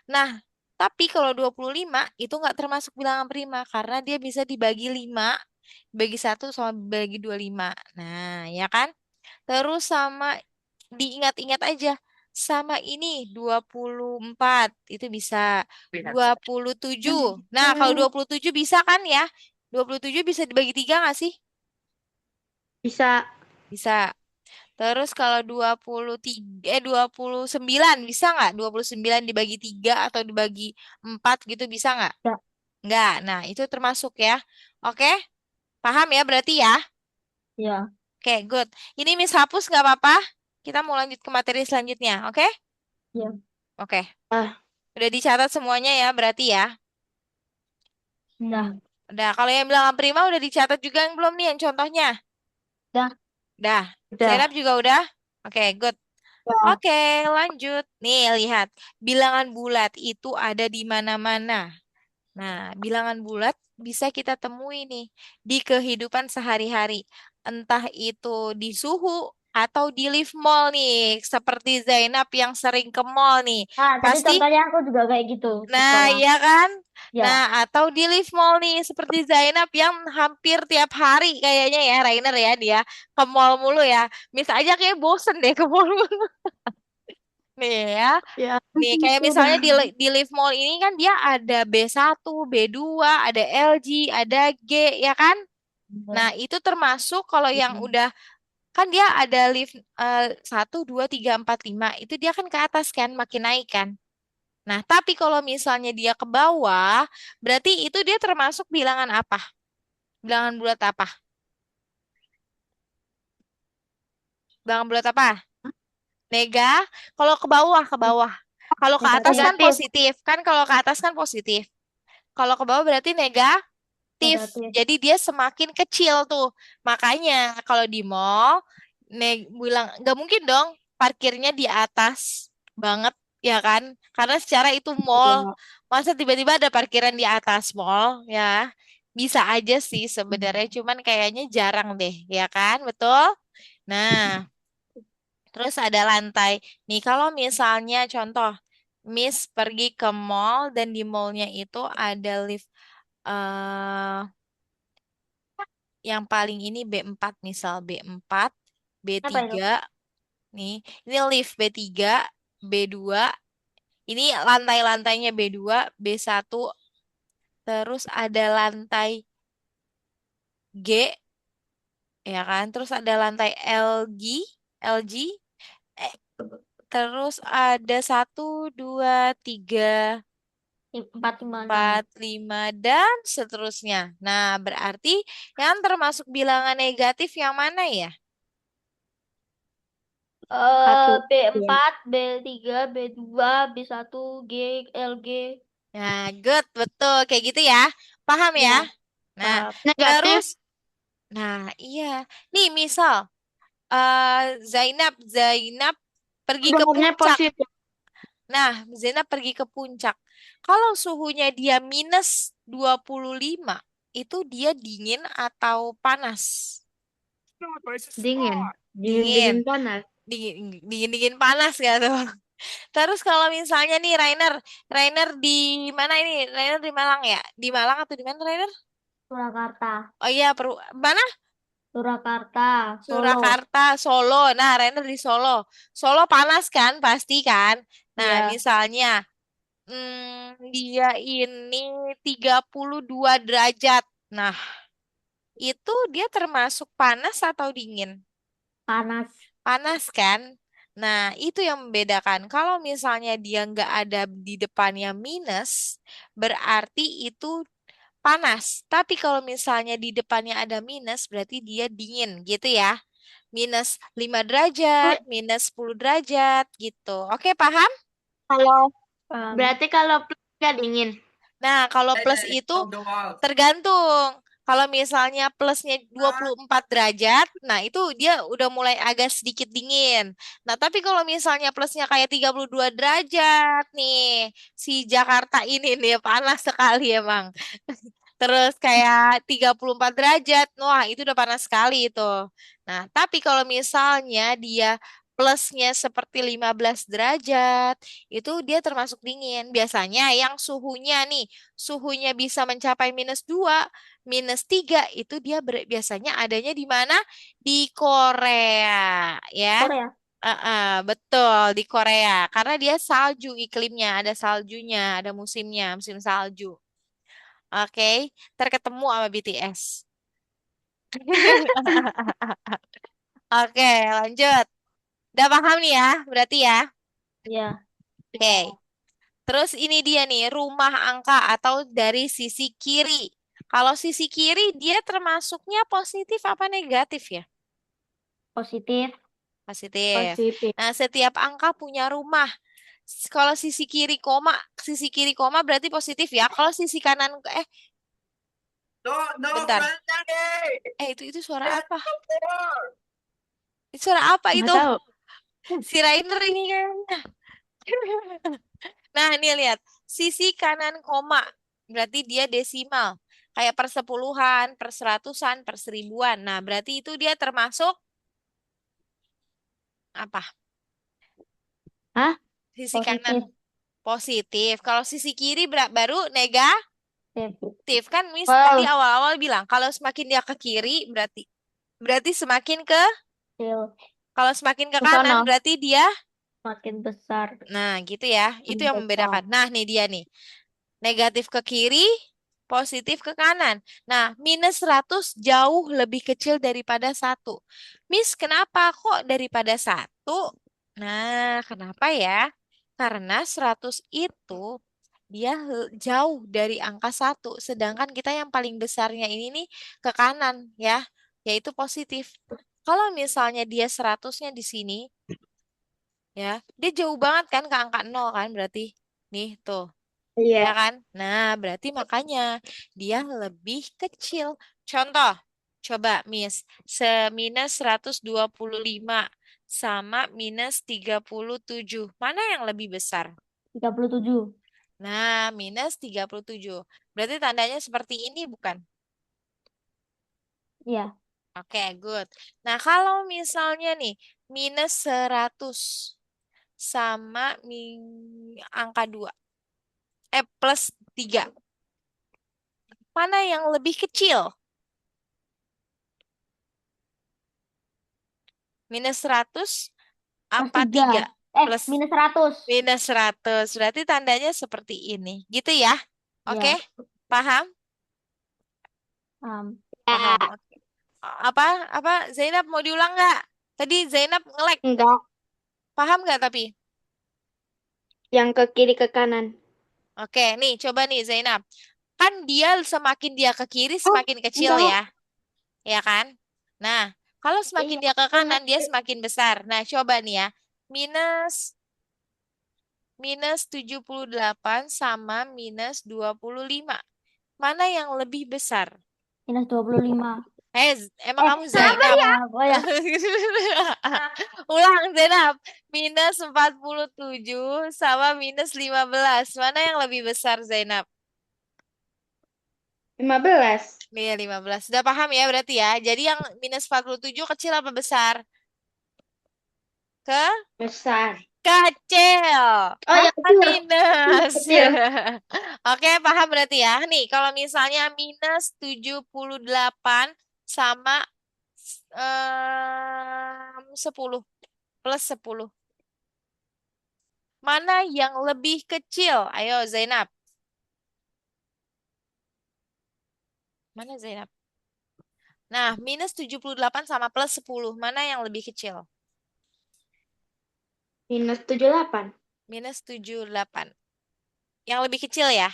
[SPEAKER 1] Nah, tapi kalau 25 itu nggak termasuk bilangan prima karena dia bisa dibagi 5, bagi satu sama bagi 25. Nah, ya kan? Terus sama diingat-ingat aja sama ini 24 itu bisa 27. Nah, kalau 27 bisa kan ya? 27 bisa dibagi 3 nggak sih?
[SPEAKER 3] Bisa.
[SPEAKER 1] Bisa. Terus kalau 29 bisa nggak? 29 dibagi 3 atau dibagi 4 gitu bisa nggak?
[SPEAKER 2] Ya.
[SPEAKER 1] Nggak. Nah, itu termasuk ya. Oke? Paham ya berarti ya?
[SPEAKER 2] Ya.
[SPEAKER 1] Oke, good. Ini Miss hapus nggak apa-apa? Kita mau lanjut ke materi selanjutnya, oke?
[SPEAKER 2] Ya.
[SPEAKER 1] Oke.
[SPEAKER 3] Ah,
[SPEAKER 1] Udah dicatat semuanya ya berarti ya?
[SPEAKER 2] Dah.
[SPEAKER 3] hmm.
[SPEAKER 1] Udah, kalau yang bilangan prima udah dicatat juga yang belum nih yang contohnya?
[SPEAKER 2] Dah.
[SPEAKER 1] Udah. Zainab
[SPEAKER 3] Udah.
[SPEAKER 1] juga udah? Oke, good.
[SPEAKER 2] Ya.
[SPEAKER 1] Oke, lanjut. Nih, lihat. Bilangan bulat itu ada di mana-mana. Nah, bilangan bulat bisa kita temui nih di kehidupan sehari-hari. Entah itu di suhu atau di lift mall nih. Seperti Zainab yang sering ke mall nih.
[SPEAKER 2] Nah, tadi
[SPEAKER 1] Pasti,
[SPEAKER 2] contohnya aku juga kayak gitu di
[SPEAKER 1] nah
[SPEAKER 2] sekolah.
[SPEAKER 1] iya kan? Nah,
[SPEAKER 2] Ya.
[SPEAKER 1] atau di lift mall nih. Seperti Zainab yang hampir tiap hari kayaknya ya, Rainer ya dia ke mall mulu ya. Mis aja kayak bosen deh ke mall mulu. Nih ya.
[SPEAKER 3] Ya,
[SPEAKER 1] Nih, kayak misalnya
[SPEAKER 3] udah.
[SPEAKER 1] di Live Mall ini kan dia ada B1, B2, ada LG, ada G, ya kan? Nah, itu termasuk kalau yang udah, kan dia ada lift 1, 2, 3, 4, 5, itu dia kan ke atas kan, makin naik kan. Nah, tapi kalau misalnya dia ke bawah, berarti itu dia termasuk bilangan apa? Bilangan bulat apa? Bilangan bulat apa? Nega, kalau ke bawah, ke bawah. Kalau ke atas
[SPEAKER 2] Negatif.
[SPEAKER 1] kan
[SPEAKER 3] Negatif.
[SPEAKER 1] positif, kan kalau ke atas kan positif. Kalau ke bawah berarti negatif.
[SPEAKER 2] Negatif.
[SPEAKER 1] Jadi dia semakin kecil tuh. Makanya kalau di mall bilang nggak mungkin dong parkirnya di atas banget. ya kan? Karena secara itu mall,
[SPEAKER 3] Iya.
[SPEAKER 1] masa tiba-tiba ada parkiran di atas mall, ya? Bisa aja sih sebenarnya, cuman kayaknya jarang deh, ya kan? Betul? Nah, terus ada lantai. Nih, kalau misalnya contoh, Miss pergi ke mall dan di mallnya itu ada lift yang paling ini B4 misal B4, b
[SPEAKER 2] Apa itu?
[SPEAKER 1] tiga nih. Ini lift B3, B2. Ini lantai-lantainya B2, B1, terus ada lantai G, ya kan? Terus ada lantai LG, eh, terus ada 1, 2, 3,
[SPEAKER 2] 456.
[SPEAKER 1] 4, 5, dan seterusnya. Nah, berarti yang termasuk bilangan negatif yang mana ya?
[SPEAKER 3] Satu. Dua.
[SPEAKER 2] B4, B3, B2, B1, G, LG.
[SPEAKER 1] Nah, good, betul. Kayak gitu ya. Paham ya?
[SPEAKER 2] Ya,
[SPEAKER 1] Nah,
[SPEAKER 2] paham.
[SPEAKER 1] terus,
[SPEAKER 3] Negatif.
[SPEAKER 1] nah iya. Nih, misal, eh Zainab pergi ke
[SPEAKER 3] Sebenarnya
[SPEAKER 1] puncak.
[SPEAKER 3] positif.
[SPEAKER 1] Nah, Zainab pergi ke puncak. Kalau suhunya dia -25, itu dia dingin atau panas?
[SPEAKER 3] Dingin.
[SPEAKER 1] Dingin.
[SPEAKER 3] Dingin panas.
[SPEAKER 1] Dingin panas ya tuh. Terus kalau misalnya nih Rainer, Rainer di mana ini? Rainer di Malang ya? Di Malang atau di mana Rainer?
[SPEAKER 2] Surakarta.
[SPEAKER 1] Oh iya, mana?
[SPEAKER 2] Surakarta, Solo.
[SPEAKER 1] Surakarta, Solo. Nah, Rainer di Solo. Solo panas kan, pasti kan? Nah,
[SPEAKER 2] Iya,
[SPEAKER 1] misalnya dia ini 32 derajat. Nah, itu dia termasuk panas atau dingin?
[SPEAKER 2] panas.
[SPEAKER 1] Panas kan? Nah, itu yang membedakan. Kalau misalnya dia nggak ada di depannya minus, berarti itu panas. Tapi kalau misalnya di depannya ada minus, berarti dia dingin gitu ya. -5 derajat, -10 derajat gitu. Oke, paham?
[SPEAKER 3] Kalau
[SPEAKER 2] Paham.
[SPEAKER 3] berarti kalau plus nggak dingin.
[SPEAKER 1] Nah, kalau plus itu tergantung. Kalau misalnya plusnya 24 derajat, nah itu dia udah mulai agak sedikit dingin. Nah, tapi kalau misalnya plusnya kayak 32 derajat nih, si Jakarta ini nih panas sekali emang. Terus kayak 34 derajat, wah itu udah panas sekali itu. Nah, tapi kalau misalnya dia plusnya seperti 15 derajat, itu dia termasuk dingin. Biasanya yang suhunya bisa mencapai -2, -3, itu dia biasanya adanya di mana? Di Korea, ya.
[SPEAKER 2] Korea.
[SPEAKER 1] Betul, di Korea. Karena dia salju iklimnya, ada saljunya, ada musimnya, musim salju. Oke, terketemu sama BTS. Oke, lanjut. Udah paham nih ya, berarti ya.
[SPEAKER 2] Ya,
[SPEAKER 1] Oke, terus ini dia nih, rumah angka atau dari sisi kiri. Kalau sisi kiri, dia termasuknya positif apa negatif ya?
[SPEAKER 2] positif.
[SPEAKER 1] Positif.
[SPEAKER 3] Positif.
[SPEAKER 1] Nah, setiap angka punya rumah. Kalau sisi kiri koma berarti positif ya. Kalau sisi kanan, bentar. Itu suara apa? Itu suara apa
[SPEAKER 3] Nggak
[SPEAKER 1] itu?
[SPEAKER 3] tahu.
[SPEAKER 1] Si Rainer ini kayaknya. Nah, ini lihat. Sisi kanan koma. Berarti dia desimal. Kayak persepuluhan, perseratusan, perseribuan. Nah, berarti itu dia termasuk apa?
[SPEAKER 3] Hah?
[SPEAKER 1] Sisi kanan
[SPEAKER 2] Positif.
[SPEAKER 1] positif. Kalau sisi kiri baru negatif.
[SPEAKER 2] Positif.
[SPEAKER 1] Kan Miss tadi
[SPEAKER 2] Well,
[SPEAKER 1] awal-awal bilang kalau semakin dia ke kiri berarti berarti semakin ke
[SPEAKER 2] kecil.
[SPEAKER 1] kalau semakin ke
[SPEAKER 3] Ke
[SPEAKER 1] kanan
[SPEAKER 3] sono.
[SPEAKER 1] berarti dia.
[SPEAKER 2] Makin besar.
[SPEAKER 1] Nah, gitu ya. Itu
[SPEAKER 2] Makin
[SPEAKER 1] yang
[SPEAKER 2] besar.
[SPEAKER 1] membedakan. Nah, nih dia nih. Negatif ke kiri, positif ke kanan. Nah, -100 jauh lebih kecil daripada 1. Miss, kenapa kok daripada 1? Nah, kenapa ya? Karena 100 itu dia jauh dari angka 1. Sedangkan kita yang paling besarnya ini nih ke kanan ya, yaitu positif. Kalau misalnya dia 100-nya di sini, ya, dia jauh banget kan ke angka 0 kan berarti. Nih, tuh. Ya
[SPEAKER 3] Iya.
[SPEAKER 1] kan? Nah, berarti makanya dia lebih kecil. Contoh, coba Miss, -125 sama -37. Mana yang lebih besar?
[SPEAKER 2] 37.
[SPEAKER 1] Nah, minus 37. Berarti tandanya seperti ini bukan?
[SPEAKER 2] Iya.
[SPEAKER 1] Oke, good. Nah, kalau misalnya nih, minus 100 sama angka 2, plus 3. Mana yang lebih kecil? Minus 100
[SPEAKER 2] Plus
[SPEAKER 1] apa
[SPEAKER 2] 3.
[SPEAKER 1] 3? Plus
[SPEAKER 2] Minus 100.
[SPEAKER 1] minus 100. Berarti tandanya seperti ini. Gitu ya? Oke?
[SPEAKER 2] Ya.
[SPEAKER 1] Paham?
[SPEAKER 3] Ya,
[SPEAKER 1] Paham. Oke. Apa? Apa? Zainab mau diulang nggak? Tadi Zainab nge-lag.
[SPEAKER 3] enggak.
[SPEAKER 1] Paham nggak tapi?
[SPEAKER 3] Yang ke kiri ke kanan.
[SPEAKER 1] Oke, nih coba nih Zainab. Kan dia semakin dia ke kiri
[SPEAKER 3] Oh,
[SPEAKER 1] semakin kecil
[SPEAKER 3] enggak.
[SPEAKER 1] ya. Ya kan? Nah, kalau semakin
[SPEAKER 3] Iya,
[SPEAKER 1] dia ke
[SPEAKER 3] aku
[SPEAKER 1] kanan dia
[SPEAKER 3] ngerti.
[SPEAKER 1] semakin besar. Nah, coba nih ya. Minus minus 78 sama minus 25. Mana yang lebih besar?
[SPEAKER 2] Minus 25.
[SPEAKER 1] Emang kamu
[SPEAKER 2] Sabar
[SPEAKER 1] Zainab?
[SPEAKER 2] ya. Oh ya.
[SPEAKER 1] Ulang Zainab. Minus 47 sama minus 15. Mana yang lebih besar Zainab?
[SPEAKER 3] 15.
[SPEAKER 1] Iya 15. Sudah paham ya berarti ya. Jadi yang minus 47 kecil apa besar? Ke
[SPEAKER 3] Besar.
[SPEAKER 1] kecil.
[SPEAKER 3] Oh
[SPEAKER 2] Hah?
[SPEAKER 3] ya,
[SPEAKER 1] Kan
[SPEAKER 3] kecil.
[SPEAKER 1] minus.
[SPEAKER 3] Kecil.
[SPEAKER 1] Oke, paham berarti ya. Nih, kalau misalnya minus 78 sama 10 plus 10. Mana yang lebih kecil? Ayo Zainab. Mana Zainab? Nah, minus 78 sama plus 10. Mana yang lebih kecil?
[SPEAKER 3] Minus 78.
[SPEAKER 1] Minus 78. Yang lebih kecil ya?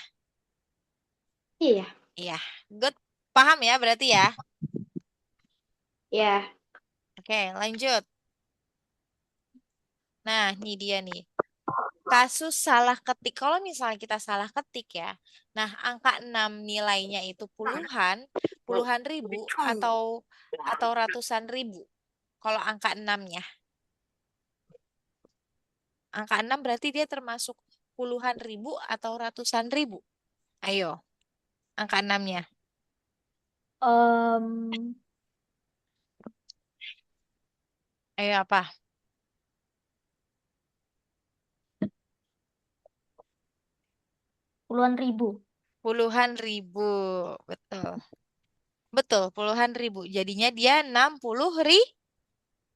[SPEAKER 3] Iya.
[SPEAKER 1] Iya. Good. Paham ya berarti ya?
[SPEAKER 3] Ya.
[SPEAKER 1] Oke, lanjut. Nah, ini dia nih. Kasus salah ketik. Kalau misalnya kita salah ketik ya. Nah, angka 6 nilainya itu puluhan, puluhan ribu atau ratusan ribu. Kalau angka 6-nya. Angka 6 berarti dia termasuk puluhan ribu atau ratusan ribu. Ayo, angka 6-nya.
[SPEAKER 2] Em,
[SPEAKER 1] Ayo apa?
[SPEAKER 2] Puluhan ribu.
[SPEAKER 1] Puluhan ribu. Betul. Betul, puluhan ribu. Jadinya dia 60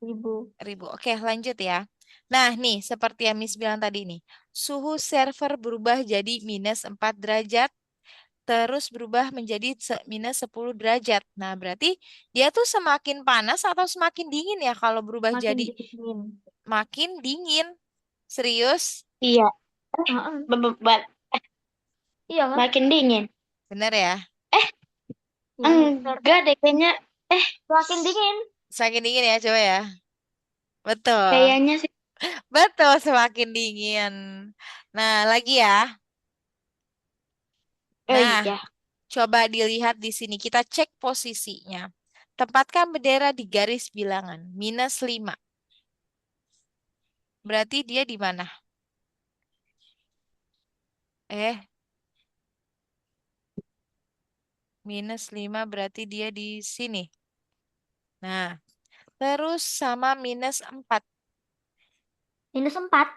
[SPEAKER 2] Ribu.
[SPEAKER 1] ribu. Oke, lanjut ya. Nah, nih, seperti yang Miss bilang tadi nih. Suhu server berubah jadi minus 4 derajat, terus berubah menjadi minus 10 derajat. Nah, berarti dia tuh semakin panas atau semakin dingin ya kalau berubah
[SPEAKER 2] Makin
[SPEAKER 1] jadi
[SPEAKER 2] dingin.
[SPEAKER 1] makin dingin. Serius?
[SPEAKER 3] Iya.
[SPEAKER 2] Heeh.
[SPEAKER 3] Bebat.
[SPEAKER 2] Iya kan?
[SPEAKER 3] Makin dingin.
[SPEAKER 1] Bener ya?
[SPEAKER 3] Eh,
[SPEAKER 2] Iya,
[SPEAKER 3] enggak deh kayaknya. Eh,
[SPEAKER 2] semakin dingin.
[SPEAKER 1] Semakin dingin ya, coba ya. Betul.
[SPEAKER 3] kayaknya sih.
[SPEAKER 1] Betul, semakin dingin. Nah, lagi ya.
[SPEAKER 3] Oh
[SPEAKER 1] Nah,
[SPEAKER 3] iya.
[SPEAKER 1] coba dilihat di sini. Kita cek posisinya. Tempatkan bendera di garis bilangan. Minus 5. Berarti dia di mana? Eh, minus 5 berarti dia di sini. Nah, terus sama minus 4.
[SPEAKER 2] -4.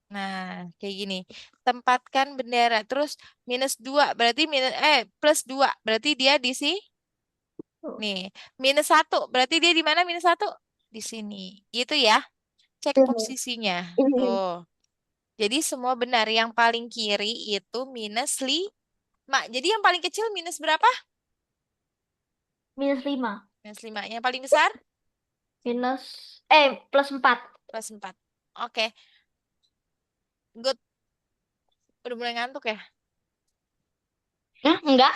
[SPEAKER 1] Nah, kayak gini. Tempatkan bendera. Terus minus 2 berarti plus 2 berarti dia di sini.
[SPEAKER 2] Tuh.
[SPEAKER 1] Nih, minus 1 berarti dia di mana minus 1? Di sini. Gitu ya. Cek posisinya. Tuh. Jadi semua benar. Yang paling kiri itu minus 5. Jadi yang paling kecil minus berapa?
[SPEAKER 2] -5.
[SPEAKER 1] Minus 5. Yang paling besar?
[SPEAKER 2] Minus, +4.
[SPEAKER 1] Plus 4. Oke, good. Udah mulai ngantuk ya?
[SPEAKER 3] Hah, enggak.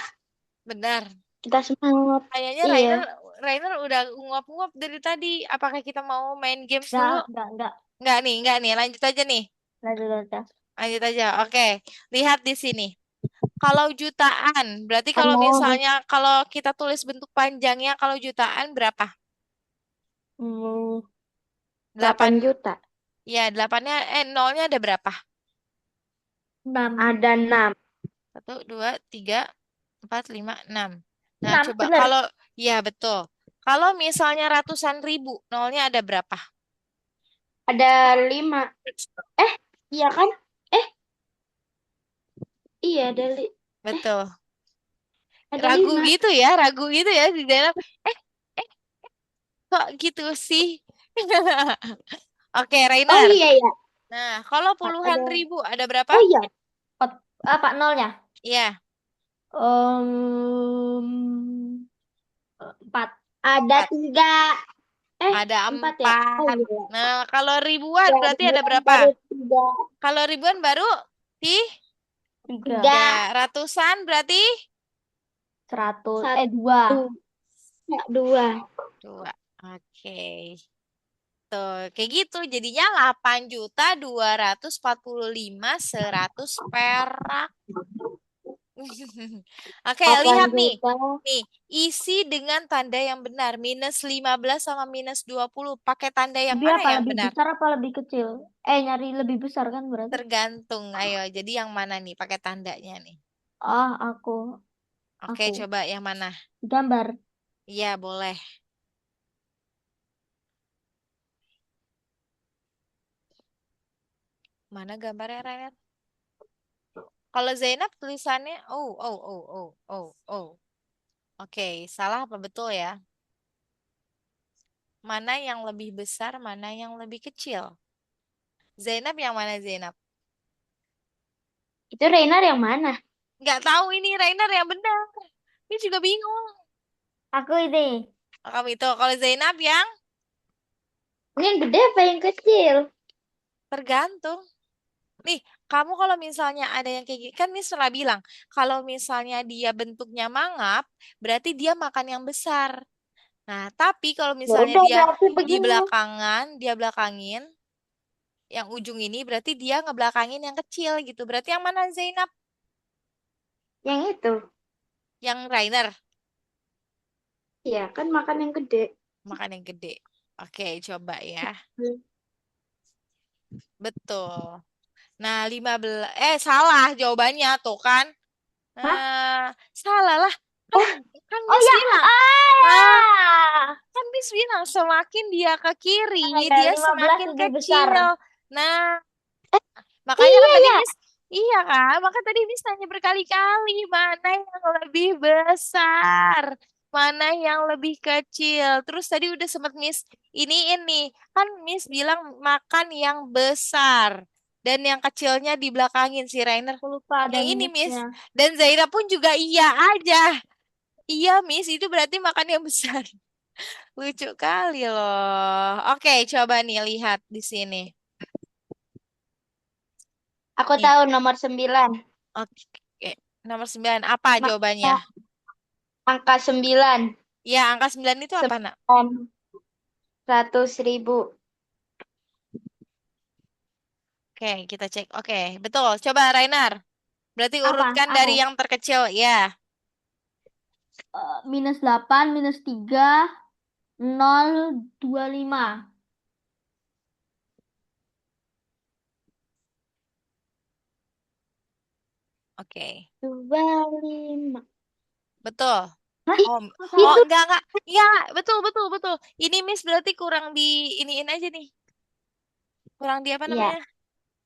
[SPEAKER 1] Benar.
[SPEAKER 3] Kita semangat.
[SPEAKER 1] Kayaknya
[SPEAKER 3] Iya.
[SPEAKER 1] Rainer udah nguap-nguap dari tadi. Apakah kita mau main games dulu?
[SPEAKER 2] Enggak.
[SPEAKER 1] Enggak nih. Lanjut aja nih.
[SPEAKER 2] Lanjut aja.
[SPEAKER 1] Lanjut aja. Oke, lihat di sini. Kalau jutaan, berarti kalau
[SPEAKER 3] Ano,
[SPEAKER 1] misalnya kalau kita tulis bentuk panjangnya, kalau jutaan berapa?
[SPEAKER 2] Hmm,
[SPEAKER 1] 8.
[SPEAKER 3] 8 juta.
[SPEAKER 1] Ya, 8-nya, nolnya ada berapa?
[SPEAKER 2] 6.
[SPEAKER 3] Ada 6.
[SPEAKER 1] 1, 2, 3, 4, 5, 6. Nah,
[SPEAKER 2] 6,
[SPEAKER 1] coba
[SPEAKER 2] bener.
[SPEAKER 1] kalau, ya betul. Kalau misalnya ratusan ribu, nolnya ada berapa?
[SPEAKER 3] Ada 5. Eh, iya kan? Eh, iya eh,
[SPEAKER 1] Betul.
[SPEAKER 3] ada
[SPEAKER 1] Ragu
[SPEAKER 3] 5.
[SPEAKER 1] gitu ya, ragu gitu ya di dalam. Eh, eh, kok gitu sih? Oke,
[SPEAKER 3] Oh
[SPEAKER 1] Rainer.
[SPEAKER 3] iya ya.
[SPEAKER 1] Nah, kalau puluhan
[SPEAKER 3] Ada.
[SPEAKER 1] ribu ada berapa?
[SPEAKER 3] Oh iya,
[SPEAKER 2] Apa nolnya?
[SPEAKER 1] Iya,
[SPEAKER 2] Em, 4.
[SPEAKER 3] ada
[SPEAKER 1] 4.
[SPEAKER 3] 3.
[SPEAKER 1] Ada
[SPEAKER 3] 4 ya. Oh
[SPEAKER 1] 4.
[SPEAKER 3] iya.
[SPEAKER 1] Nah, kalau ribuan
[SPEAKER 3] Ya,
[SPEAKER 1] berarti ada
[SPEAKER 3] bulan
[SPEAKER 1] berapa?
[SPEAKER 3] baru 3.
[SPEAKER 1] Kalau ribuan baru di
[SPEAKER 2] 3.
[SPEAKER 3] 3.
[SPEAKER 1] 3. Ratusan berarti
[SPEAKER 2] 100. 2.
[SPEAKER 3] 1. Ya, 2.
[SPEAKER 1] 2. Oke. Tuh, kayak gitu. Jadinya 8.245.100 perak. Oke,
[SPEAKER 3] 8
[SPEAKER 1] lihat nih.
[SPEAKER 3] juta.
[SPEAKER 1] Nih, isi dengan tanda yang benar. -15 sama -20. Pakai tanda yang
[SPEAKER 2] Lebih
[SPEAKER 1] mana
[SPEAKER 2] apa?
[SPEAKER 1] yang
[SPEAKER 2] Lebih
[SPEAKER 1] benar?
[SPEAKER 2] besar apa lebih kecil? Nyari lebih besar kan berarti?
[SPEAKER 1] Tergantung. Ayo, jadi yang mana nih pakai tandanya nih?
[SPEAKER 2] Ah,
[SPEAKER 1] Oke,
[SPEAKER 2] aku
[SPEAKER 1] coba yang mana?
[SPEAKER 2] gambar.
[SPEAKER 1] Iya, boleh. Mana gambarnya, Renat? Kalau Zainab tulisannya, oh. Oke, salah apa betul ya? Mana yang lebih besar, mana yang lebih kecil? Zainab yang mana Zainab?
[SPEAKER 3] Itu Reiner yang mana?
[SPEAKER 1] Nggak tahu ini Rainer yang benar. Ini juga bingung.
[SPEAKER 2] Aku ini.
[SPEAKER 1] Oh, kamu itu, kalau Zainab yang
[SPEAKER 3] Ini yang gede apa yang kecil?
[SPEAKER 1] tergantung. Nih, kamu kalau misalnya ada yang kayak gini, kan Miss pernah bilang, kalau misalnya dia bentuknya mangap, berarti dia makan yang besar. Nah, tapi kalau
[SPEAKER 3] Ya
[SPEAKER 1] misalnya
[SPEAKER 3] udah
[SPEAKER 1] dia
[SPEAKER 3] berarti
[SPEAKER 1] di
[SPEAKER 3] begini.
[SPEAKER 1] belakangan, dia belakangin, yang ujung ini berarti dia ngebelakangin yang kecil gitu. Berarti yang mana Zainab?
[SPEAKER 3] Yang itu.
[SPEAKER 1] Yang Rainer,
[SPEAKER 3] Iya, kan makan yang gede.
[SPEAKER 1] makan yang gede. Oke, coba ya. Betul. Nah, 15, salah jawabannya tuh kan.
[SPEAKER 2] Hah?
[SPEAKER 1] Salah lah. Kan, kan
[SPEAKER 2] Oh
[SPEAKER 1] Miss
[SPEAKER 2] ya.
[SPEAKER 1] bilang. Ah,
[SPEAKER 2] Ah.
[SPEAKER 1] kan Miss bilang semakin dia ke kiri,
[SPEAKER 2] Ada
[SPEAKER 1] dia
[SPEAKER 2] 15
[SPEAKER 1] semakin
[SPEAKER 2] lebih besar.
[SPEAKER 1] kecil. Nah, makanya kan
[SPEAKER 3] Iya
[SPEAKER 1] tadi
[SPEAKER 3] ya.
[SPEAKER 1] Miss, iya kan? Maka tadi Miss nanya berkali-kali, mana yang lebih besar? Mana yang lebih kecil? Terus tadi udah sempet Miss ini. Kan Miss bilang makan yang besar. Dan yang kecilnya dibelakangin si Rainer.
[SPEAKER 2] Aku lupa ada
[SPEAKER 1] Yang ini Miss.
[SPEAKER 2] minusnya.
[SPEAKER 1] Dan Zaira pun juga iya aja. Iya Miss, itu berarti makan yang besar. Lucu kali loh. Oke, coba nih lihat di sini.
[SPEAKER 3] Aku
[SPEAKER 1] Nih,
[SPEAKER 3] tahu nomor 9.
[SPEAKER 1] oke. Nomor 9 apa jawabannya?
[SPEAKER 3] Angka 9.
[SPEAKER 1] Ya, angka 9 itu apa, Nak?
[SPEAKER 3] 100.000.
[SPEAKER 1] Oke, kita cek. Oke, betul. Coba Rainar. Berarti
[SPEAKER 2] Apa?
[SPEAKER 1] urutkan
[SPEAKER 2] Aku.
[SPEAKER 1] dari yang terkecil. Ya,
[SPEAKER 2] -8, -3, 0,25.
[SPEAKER 1] oke.
[SPEAKER 3] 25.
[SPEAKER 1] Betul.
[SPEAKER 2] Hah?
[SPEAKER 1] Oh,
[SPEAKER 2] Kok
[SPEAKER 1] oh
[SPEAKER 2] salah?
[SPEAKER 1] enggak. Iya, betul. Ini Miss berarti kurang di iniin aja nih. Kurang di apa
[SPEAKER 3] Iya,
[SPEAKER 1] namanya?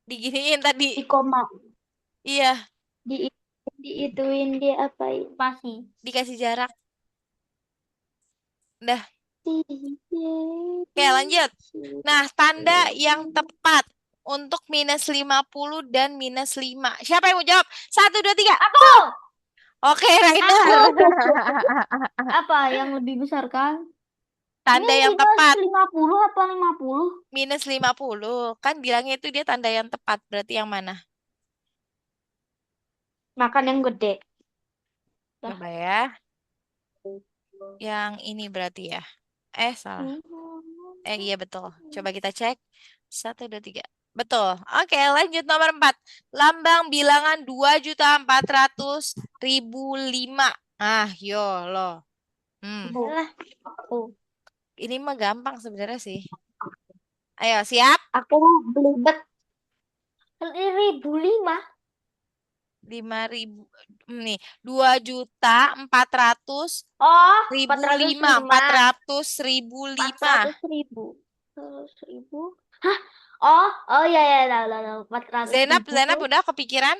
[SPEAKER 1] Diginiin tadi.
[SPEAKER 3] di koma.
[SPEAKER 1] Iya,
[SPEAKER 3] Di diituin dia apain?
[SPEAKER 2] Spasi.
[SPEAKER 1] dikasih jarak. Udah. Oke, lanjut. Nah, tanda yang tepat untuk -50 dan -5. Siapa yang mau jawab? Satu, dua, tiga.
[SPEAKER 2] Aku!
[SPEAKER 1] Oke,
[SPEAKER 2] Aku!
[SPEAKER 1] Rainer.
[SPEAKER 2] Apa yang lebih besar kan? Ini
[SPEAKER 1] Tanda yang
[SPEAKER 2] minus
[SPEAKER 1] tepat.
[SPEAKER 2] 50 apa 50?
[SPEAKER 1] -50. Kan bilangnya itu dia tanda yang tepat. Berarti yang mana?
[SPEAKER 3] Makan yang gede.
[SPEAKER 2] Dah.
[SPEAKER 1] Coba ya. Yang ini berarti ya. Salah. Iya betul. Coba kita cek. Satu, dua, tiga. Betul. Oke, lanjut nomor 4. Lambang bilangan 2.400.005. Ah, yo lo. Hmm.
[SPEAKER 3] Udahlah.
[SPEAKER 1] Ini mah gampang sebenarnya sih. Ayo, siap?
[SPEAKER 3] Aku belibet.
[SPEAKER 2] 1.005.
[SPEAKER 1] 5.000 nih 2.400.000
[SPEAKER 2] Oh,
[SPEAKER 1] ribu
[SPEAKER 2] empat ratus
[SPEAKER 1] lima
[SPEAKER 2] lima
[SPEAKER 1] 400.005.
[SPEAKER 2] 400.000. 100.000. Hah? Oh, oh ya ya, tahu tahu tahu. 400
[SPEAKER 1] Zainab,
[SPEAKER 2] ribu.
[SPEAKER 1] Zainab udah kepikiran?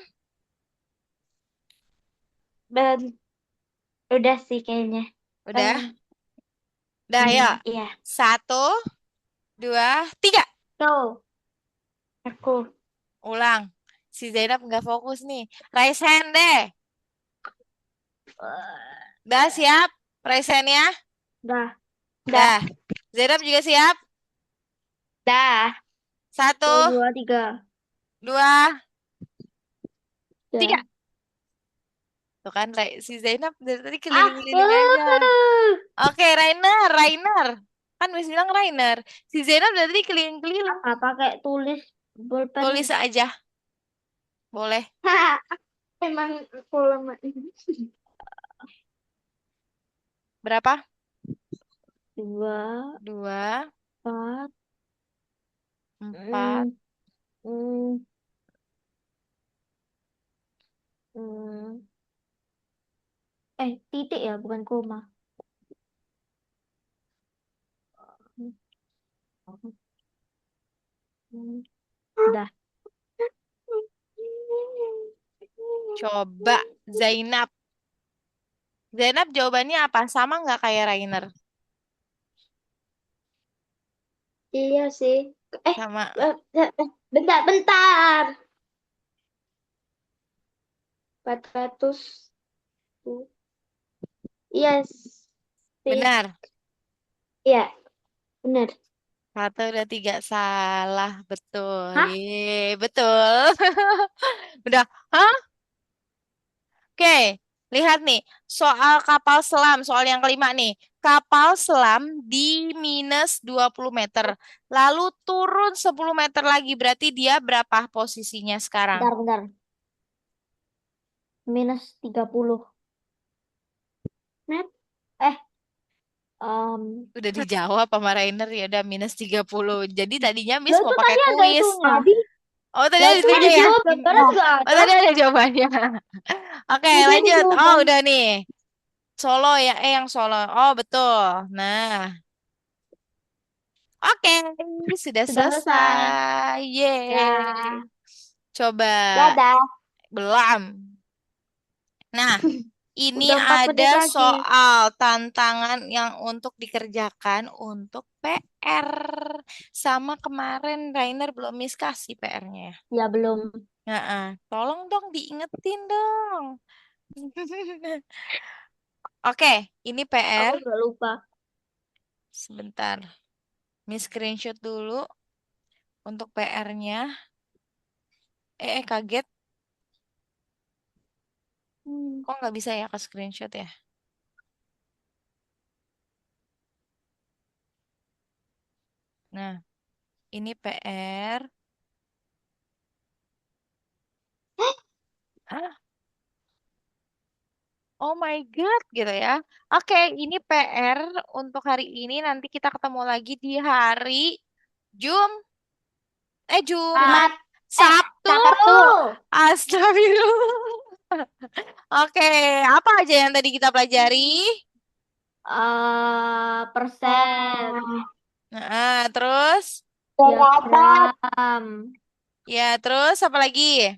[SPEAKER 3] Ben, udah sih kayaknya.
[SPEAKER 1] Udah? Udah ya.
[SPEAKER 3] Iya,
[SPEAKER 1] 1, 2, 3.
[SPEAKER 2] Tuh.
[SPEAKER 3] aku.
[SPEAKER 1] Ulang. Si Zainab nggak fokus nih. Raise hand deh. Udah siap? Raise hand ya.
[SPEAKER 2] Dah.
[SPEAKER 3] Dah,
[SPEAKER 1] Dah. Zainab juga siap?
[SPEAKER 3] dah.
[SPEAKER 1] Satu,
[SPEAKER 2] Tuh, dua, tiga.
[SPEAKER 1] 2, 3.
[SPEAKER 2] Dah.
[SPEAKER 1] Tuh kan, si Zainab dari tadi
[SPEAKER 2] Ah,
[SPEAKER 1] keliling-keliling aja. Oke, Rainer, Rainer. Kan Miss bilang Rainer. Si Zainab dari tadi keliling-keliling.
[SPEAKER 2] apa pakai tulis bolpen?
[SPEAKER 1] Tulis aja. Boleh.
[SPEAKER 3] Emang aku lama ini.
[SPEAKER 1] Berapa?
[SPEAKER 2] Dua,
[SPEAKER 1] 2,
[SPEAKER 2] empat,
[SPEAKER 1] 4.
[SPEAKER 2] mm, mm, mm. Titik ya, bukan koma. Mm, Dah.
[SPEAKER 1] Coba Zainab. Zainab jawabannya apa? Sama nggak kayak Rainer?
[SPEAKER 3] Iya sih. Eh,
[SPEAKER 1] Sama.
[SPEAKER 3] bentar, bentar. 400. Iya sih.
[SPEAKER 1] Benar.
[SPEAKER 3] Iya, benar.
[SPEAKER 1] 1, 2, 3 salah. Betul.
[SPEAKER 2] Hah?
[SPEAKER 1] Ye, betul. Udah. Hah? Oke. Lihat nih. Soal kapal selam. Soal yang kelima nih. Kapal selam di minus 20 meter. Lalu turun 10 meter lagi. Berarti dia berapa posisinya sekarang?
[SPEAKER 2] Bentar, bentar. -30.
[SPEAKER 3] Net.
[SPEAKER 2] Eh, um,
[SPEAKER 1] Udah dijawab sama Rainer ya udah minus 30. Jadi tadinya Miss
[SPEAKER 2] Lo
[SPEAKER 1] mau
[SPEAKER 2] itu
[SPEAKER 1] pakai
[SPEAKER 2] tadi ada
[SPEAKER 1] kuis.
[SPEAKER 2] itunya.
[SPEAKER 3] Tadi,
[SPEAKER 1] Oh, tadi
[SPEAKER 2] Lah
[SPEAKER 1] ada
[SPEAKER 2] itu
[SPEAKER 1] itunya
[SPEAKER 2] ada
[SPEAKER 1] ya.
[SPEAKER 2] jawab, gambarnya
[SPEAKER 3] nah,
[SPEAKER 2] juga
[SPEAKER 1] Oh,
[SPEAKER 2] ada.
[SPEAKER 1] tadi ada jawabannya. Oke,
[SPEAKER 3] tadi ada
[SPEAKER 1] lanjut. Oh,
[SPEAKER 3] jawaban.
[SPEAKER 1] udah nih. Solo ya, yang solo. Oh, betul. Nah, oke, sudah
[SPEAKER 2] Sudah selesai.
[SPEAKER 1] selesai.
[SPEAKER 2] Dah.
[SPEAKER 1] Yeay. Coba
[SPEAKER 3] Dadah.
[SPEAKER 1] belum. Nah, ini
[SPEAKER 3] Udah 4 menit
[SPEAKER 1] ada
[SPEAKER 3] lagi.
[SPEAKER 1] soal tantangan yang untuk dikerjakan untuk PR. Sama kemarin Rainer belum Miss kasih PR-nya ya.
[SPEAKER 2] Ya belum.
[SPEAKER 1] Tolong dong diingetin dong. Oke, ini
[SPEAKER 2] Aku
[SPEAKER 1] PR.
[SPEAKER 2] juga lupa.
[SPEAKER 1] Sebentar. Miss screenshot dulu untuk PR-nya. Kaget.
[SPEAKER 2] Hmm.
[SPEAKER 1] Kok nggak bisa ya ke screenshot ya? Nah, ini PR. Ah, oh my God, gitu ya. Oke, ini PR untuk hari ini. Nanti kita ketemu lagi di hari Jum,
[SPEAKER 2] Ah,
[SPEAKER 1] Jumat,
[SPEAKER 2] eh,
[SPEAKER 1] Sabtu.
[SPEAKER 2] Sabtu.
[SPEAKER 1] Astagfirullah. Oke, apa aja yang tadi kita pelajari?
[SPEAKER 2] Persen.
[SPEAKER 3] Hmm,
[SPEAKER 1] Terus,
[SPEAKER 3] Derajat,
[SPEAKER 2] Diagram.
[SPEAKER 1] ya terus apa lagi?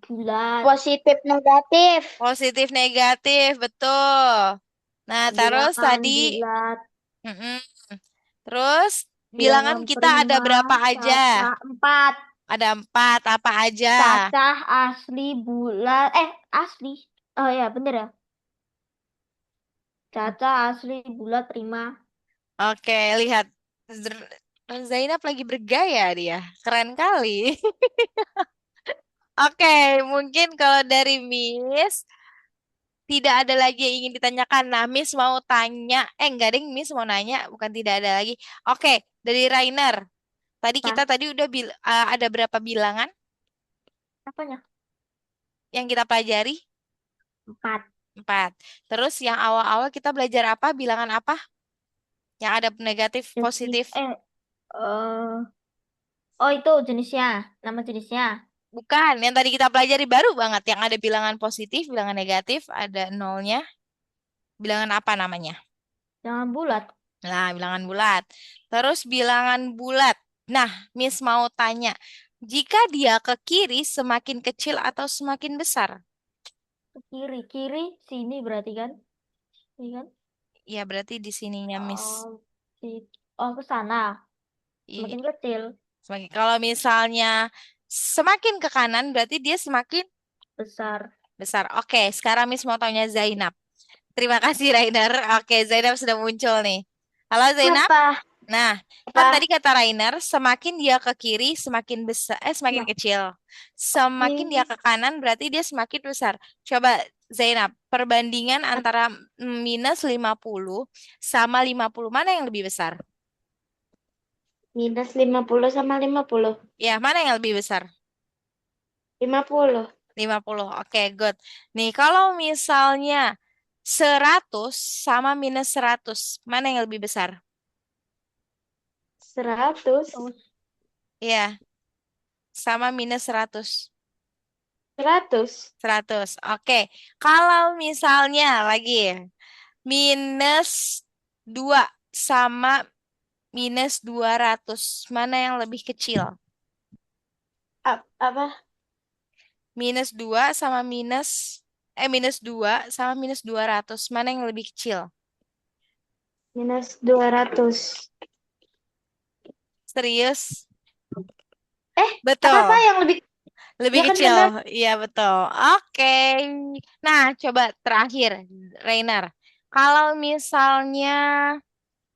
[SPEAKER 2] Bulat.
[SPEAKER 3] positif, negatif.
[SPEAKER 1] Positif, negatif, betul. Nah, terus
[SPEAKER 2] Bilangan
[SPEAKER 1] tadi,
[SPEAKER 2] bulat.
[SPEAKER 1] mm-mm. Terus bilangan
[SPEAKER 2] Bilangan
[SPEAKER 1] kita ada
[SPEAKER 2] prima.
[SPEAKER 1] berapa aja?
[SPEAKER 2] Cacah 4.
[SPEAKER 1] Ada 4, apa aja?
[SPEAKER 2] Cacah asli bulat. Asli. Oh ya, bener ya. Cacah asli bulat prima.
[SPEAKER 1] Oke, lihat. Zainab lagi bergaya dia. Keren kali. Oke, mungkin kalau dari Miss, tidak ada lagi yang ingin ditanyakan. Nah, Miss mau tanya. Enggak deh, Miss mau nanya. Bukan tidak ada lagi. Oke, dari Rainer. Tadi kita
[SPEAKER 2] Apa?
[SPEAKER 1] tadi udah ada berapa bilangan
[SPEAKER 2] Apanya?
[SPEAKER 1] yang kita pelajari?
[SPEAKER 2] 4.
[SPEAKER 1] 4. Terus yang awal-awal kita belajar apa? Bilangan apa? Yang ada negatif,
[SPEAKER 2] Jenis,
[SPEAKER 1] positif.
[SPEAKER 2] oh itu jenisnya. Nama jenisnya.
[SPEAKER 1] Bukan, yang tadi kita pelajari baru banget. Yang ada bilangan positif, bilangan negatif, ada nolnya. Bilangan apa namanya?
[SPEAKER 2] Jangan bulat.
[SPEAKER 1] Nah, bilangan bulat. Terus bilangan bulat. Nah, Miss mau tanya, jika dia ke kiri semakin kecil atau semakin besar?
[SPEAKER 2] Ke kiri, kiri sini berarti kan? Ini kan?
[SPEAKER 1] Ya, berarti di sininya Miss.
[SPEAKER 2] Oh, si, oh ke sana.
[SPEAKER 1] I-
[SPEAKER 2] Semakin kecil,
[SPEAKER 1] Semakin, kalau misalnya semakin ke kanan, berarti dia semakin
[SPEAKER 2] besar.
[SPEAKER 1] besar. Oke, sekarang Miss mau tanya Zainab. Terima kasih, Rainer. Oke, Zainab sudah muncul nih. Halo, Zainab.
[SPEAKER 3] Apa?
[SPEAKER 1] Nah, kan tadi
[SPEAKER 3] Apa?
[SPEAKER 1] kata Rainer, semakin dia ke kiri, semakin besar, semakin
[SPEAKER 3] Ya.
[SPEAKER 1] kecil. Semakin dia
[SPEAKER 3] Min
[SPEAKER 1] ke kanan, berarti dia semakin besar. Coba, Zainab, perbandingan antara minus 50 sama 50, mana yang lebih besar?
[SPEAKER 3] minus 50 sama 50.
[SPEAKER 1] Ya, mana yang lebih besar?
[SPEAKER 3] 50.
[SPEAKER 1] 50. Oke, good. Nih, kalau misalnya 100 sama minus 100, mana yang lebih besar?
[SPEAKER 3] 100.
[SPEAKER 2] Terus
[SPEAKER 1] Iya, sama minus 100.
[SPEAKER 3] 100.
[SPEAKER 1] 100. Oke. Kalau misalnya lagi minus 2 sama minus 200, mana yang lebih kecil?
[SPEAKER 3] Apa?
[SPEAKER 1] Minus 2 sama minus 2 sama minus 200, mana yang lebih kecil?
[SPEAKER 3] Minus 200.
[SPEAKER 1] Serius?
[SPEAKER 3] Eh, apa-apa
[SPEAKER 1] Betul.
[SPEAKER 3] yang lebih?
[SPEAKER 1] Lebih
[SPEAKER 3] Ya kan
[SPEAKER 1] kecil.
[SPEAKER 3] benar.
[SPEAKER 1] Iya, betul. Oke. Nah, coba terakhir, Reiner. Kalau misalnya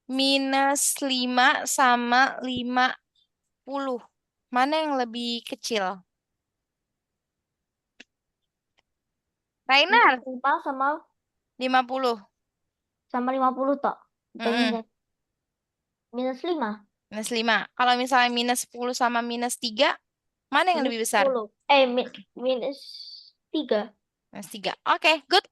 [SPEAKER 1] minus 5 sama 50, mana yang lebih kecil?
[SPEAKER 2] minus
[SPEAKER 1] Rainer,
[SPEAKER 2] 5 sama
[SPEAKER 1] 50.
[SPEAKER 2] 50 tok.
[SPEAKER 1] Mm-mm,
[SPEAKER 2] Hitung-hitung. Minus 5,
[SPEAKER 1] minus 5. Kalau misalnya minus 10 sama minus 3, mana yang
[SPEAKER 2] minus
[SPEAKER 1] lebih besar?
[SPEAKER 2] 10. Minus 3.
[SPEAKER 1] Minus 3. Oke, good.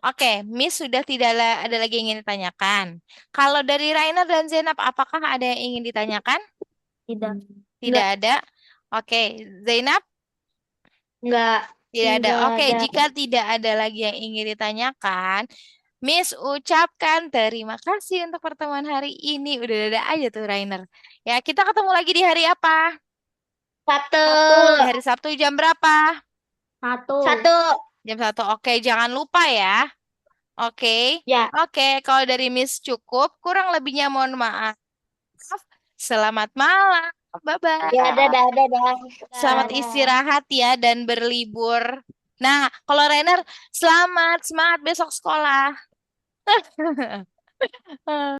[SPEAKER 1] Oke, Miss sudah tidak ada lagi yang ingin ditanyakan. Kalau dari Rainer dan Zainab, apakah ada yang ingin ditanyakan?
[SPEAKER 2] Tidak.
[SPEAKER 1] Tidak ada. Oke, Zainab,
[SPEAKER 3] Enggak.
[SPEAKER 1] tidak ada.
[SPEAKER 3] Enggak
[SPEAKER 1] Oke,
[SPEAKER 3] ada.
[SPEAKER 1] jika tidak ada lagi yang ingin ditanyakan, Miss ucapkan terima kasih untuk pertemuan hari ini. Udah ada aja tuh Rainer. Ya, kita ketemu lagi di hari apa?
[SPEAKER 3] Satu.
[SPEAKER 2] Satu.
[SPEAKER 1] Di hari Sabtu jam berapa?
[SPEAKER 2] Satu.
[SPEAKER 3] Satu.
[SPEAKER 1] Jam 1. Oke, jangan lupa ya. Oke.
[SPEAKER 3] Ya.
[SPEAKER 1] Oke, kalau dari Miss cukup, kurang lebihnya mohon maaf. Selamat malam.
[SPEAKER 3] Ya,
[SPEAKER 1] Bye-bye.
[SPEAKER 3] dadah, dadah.
[SPEAKER 1] Selamat
[SPEAKER 3] Dadah.
[SPEAKER 1] istirahat ya dan berlibur. Nah, kalau Rainer, selamat, semangat besok sekolah.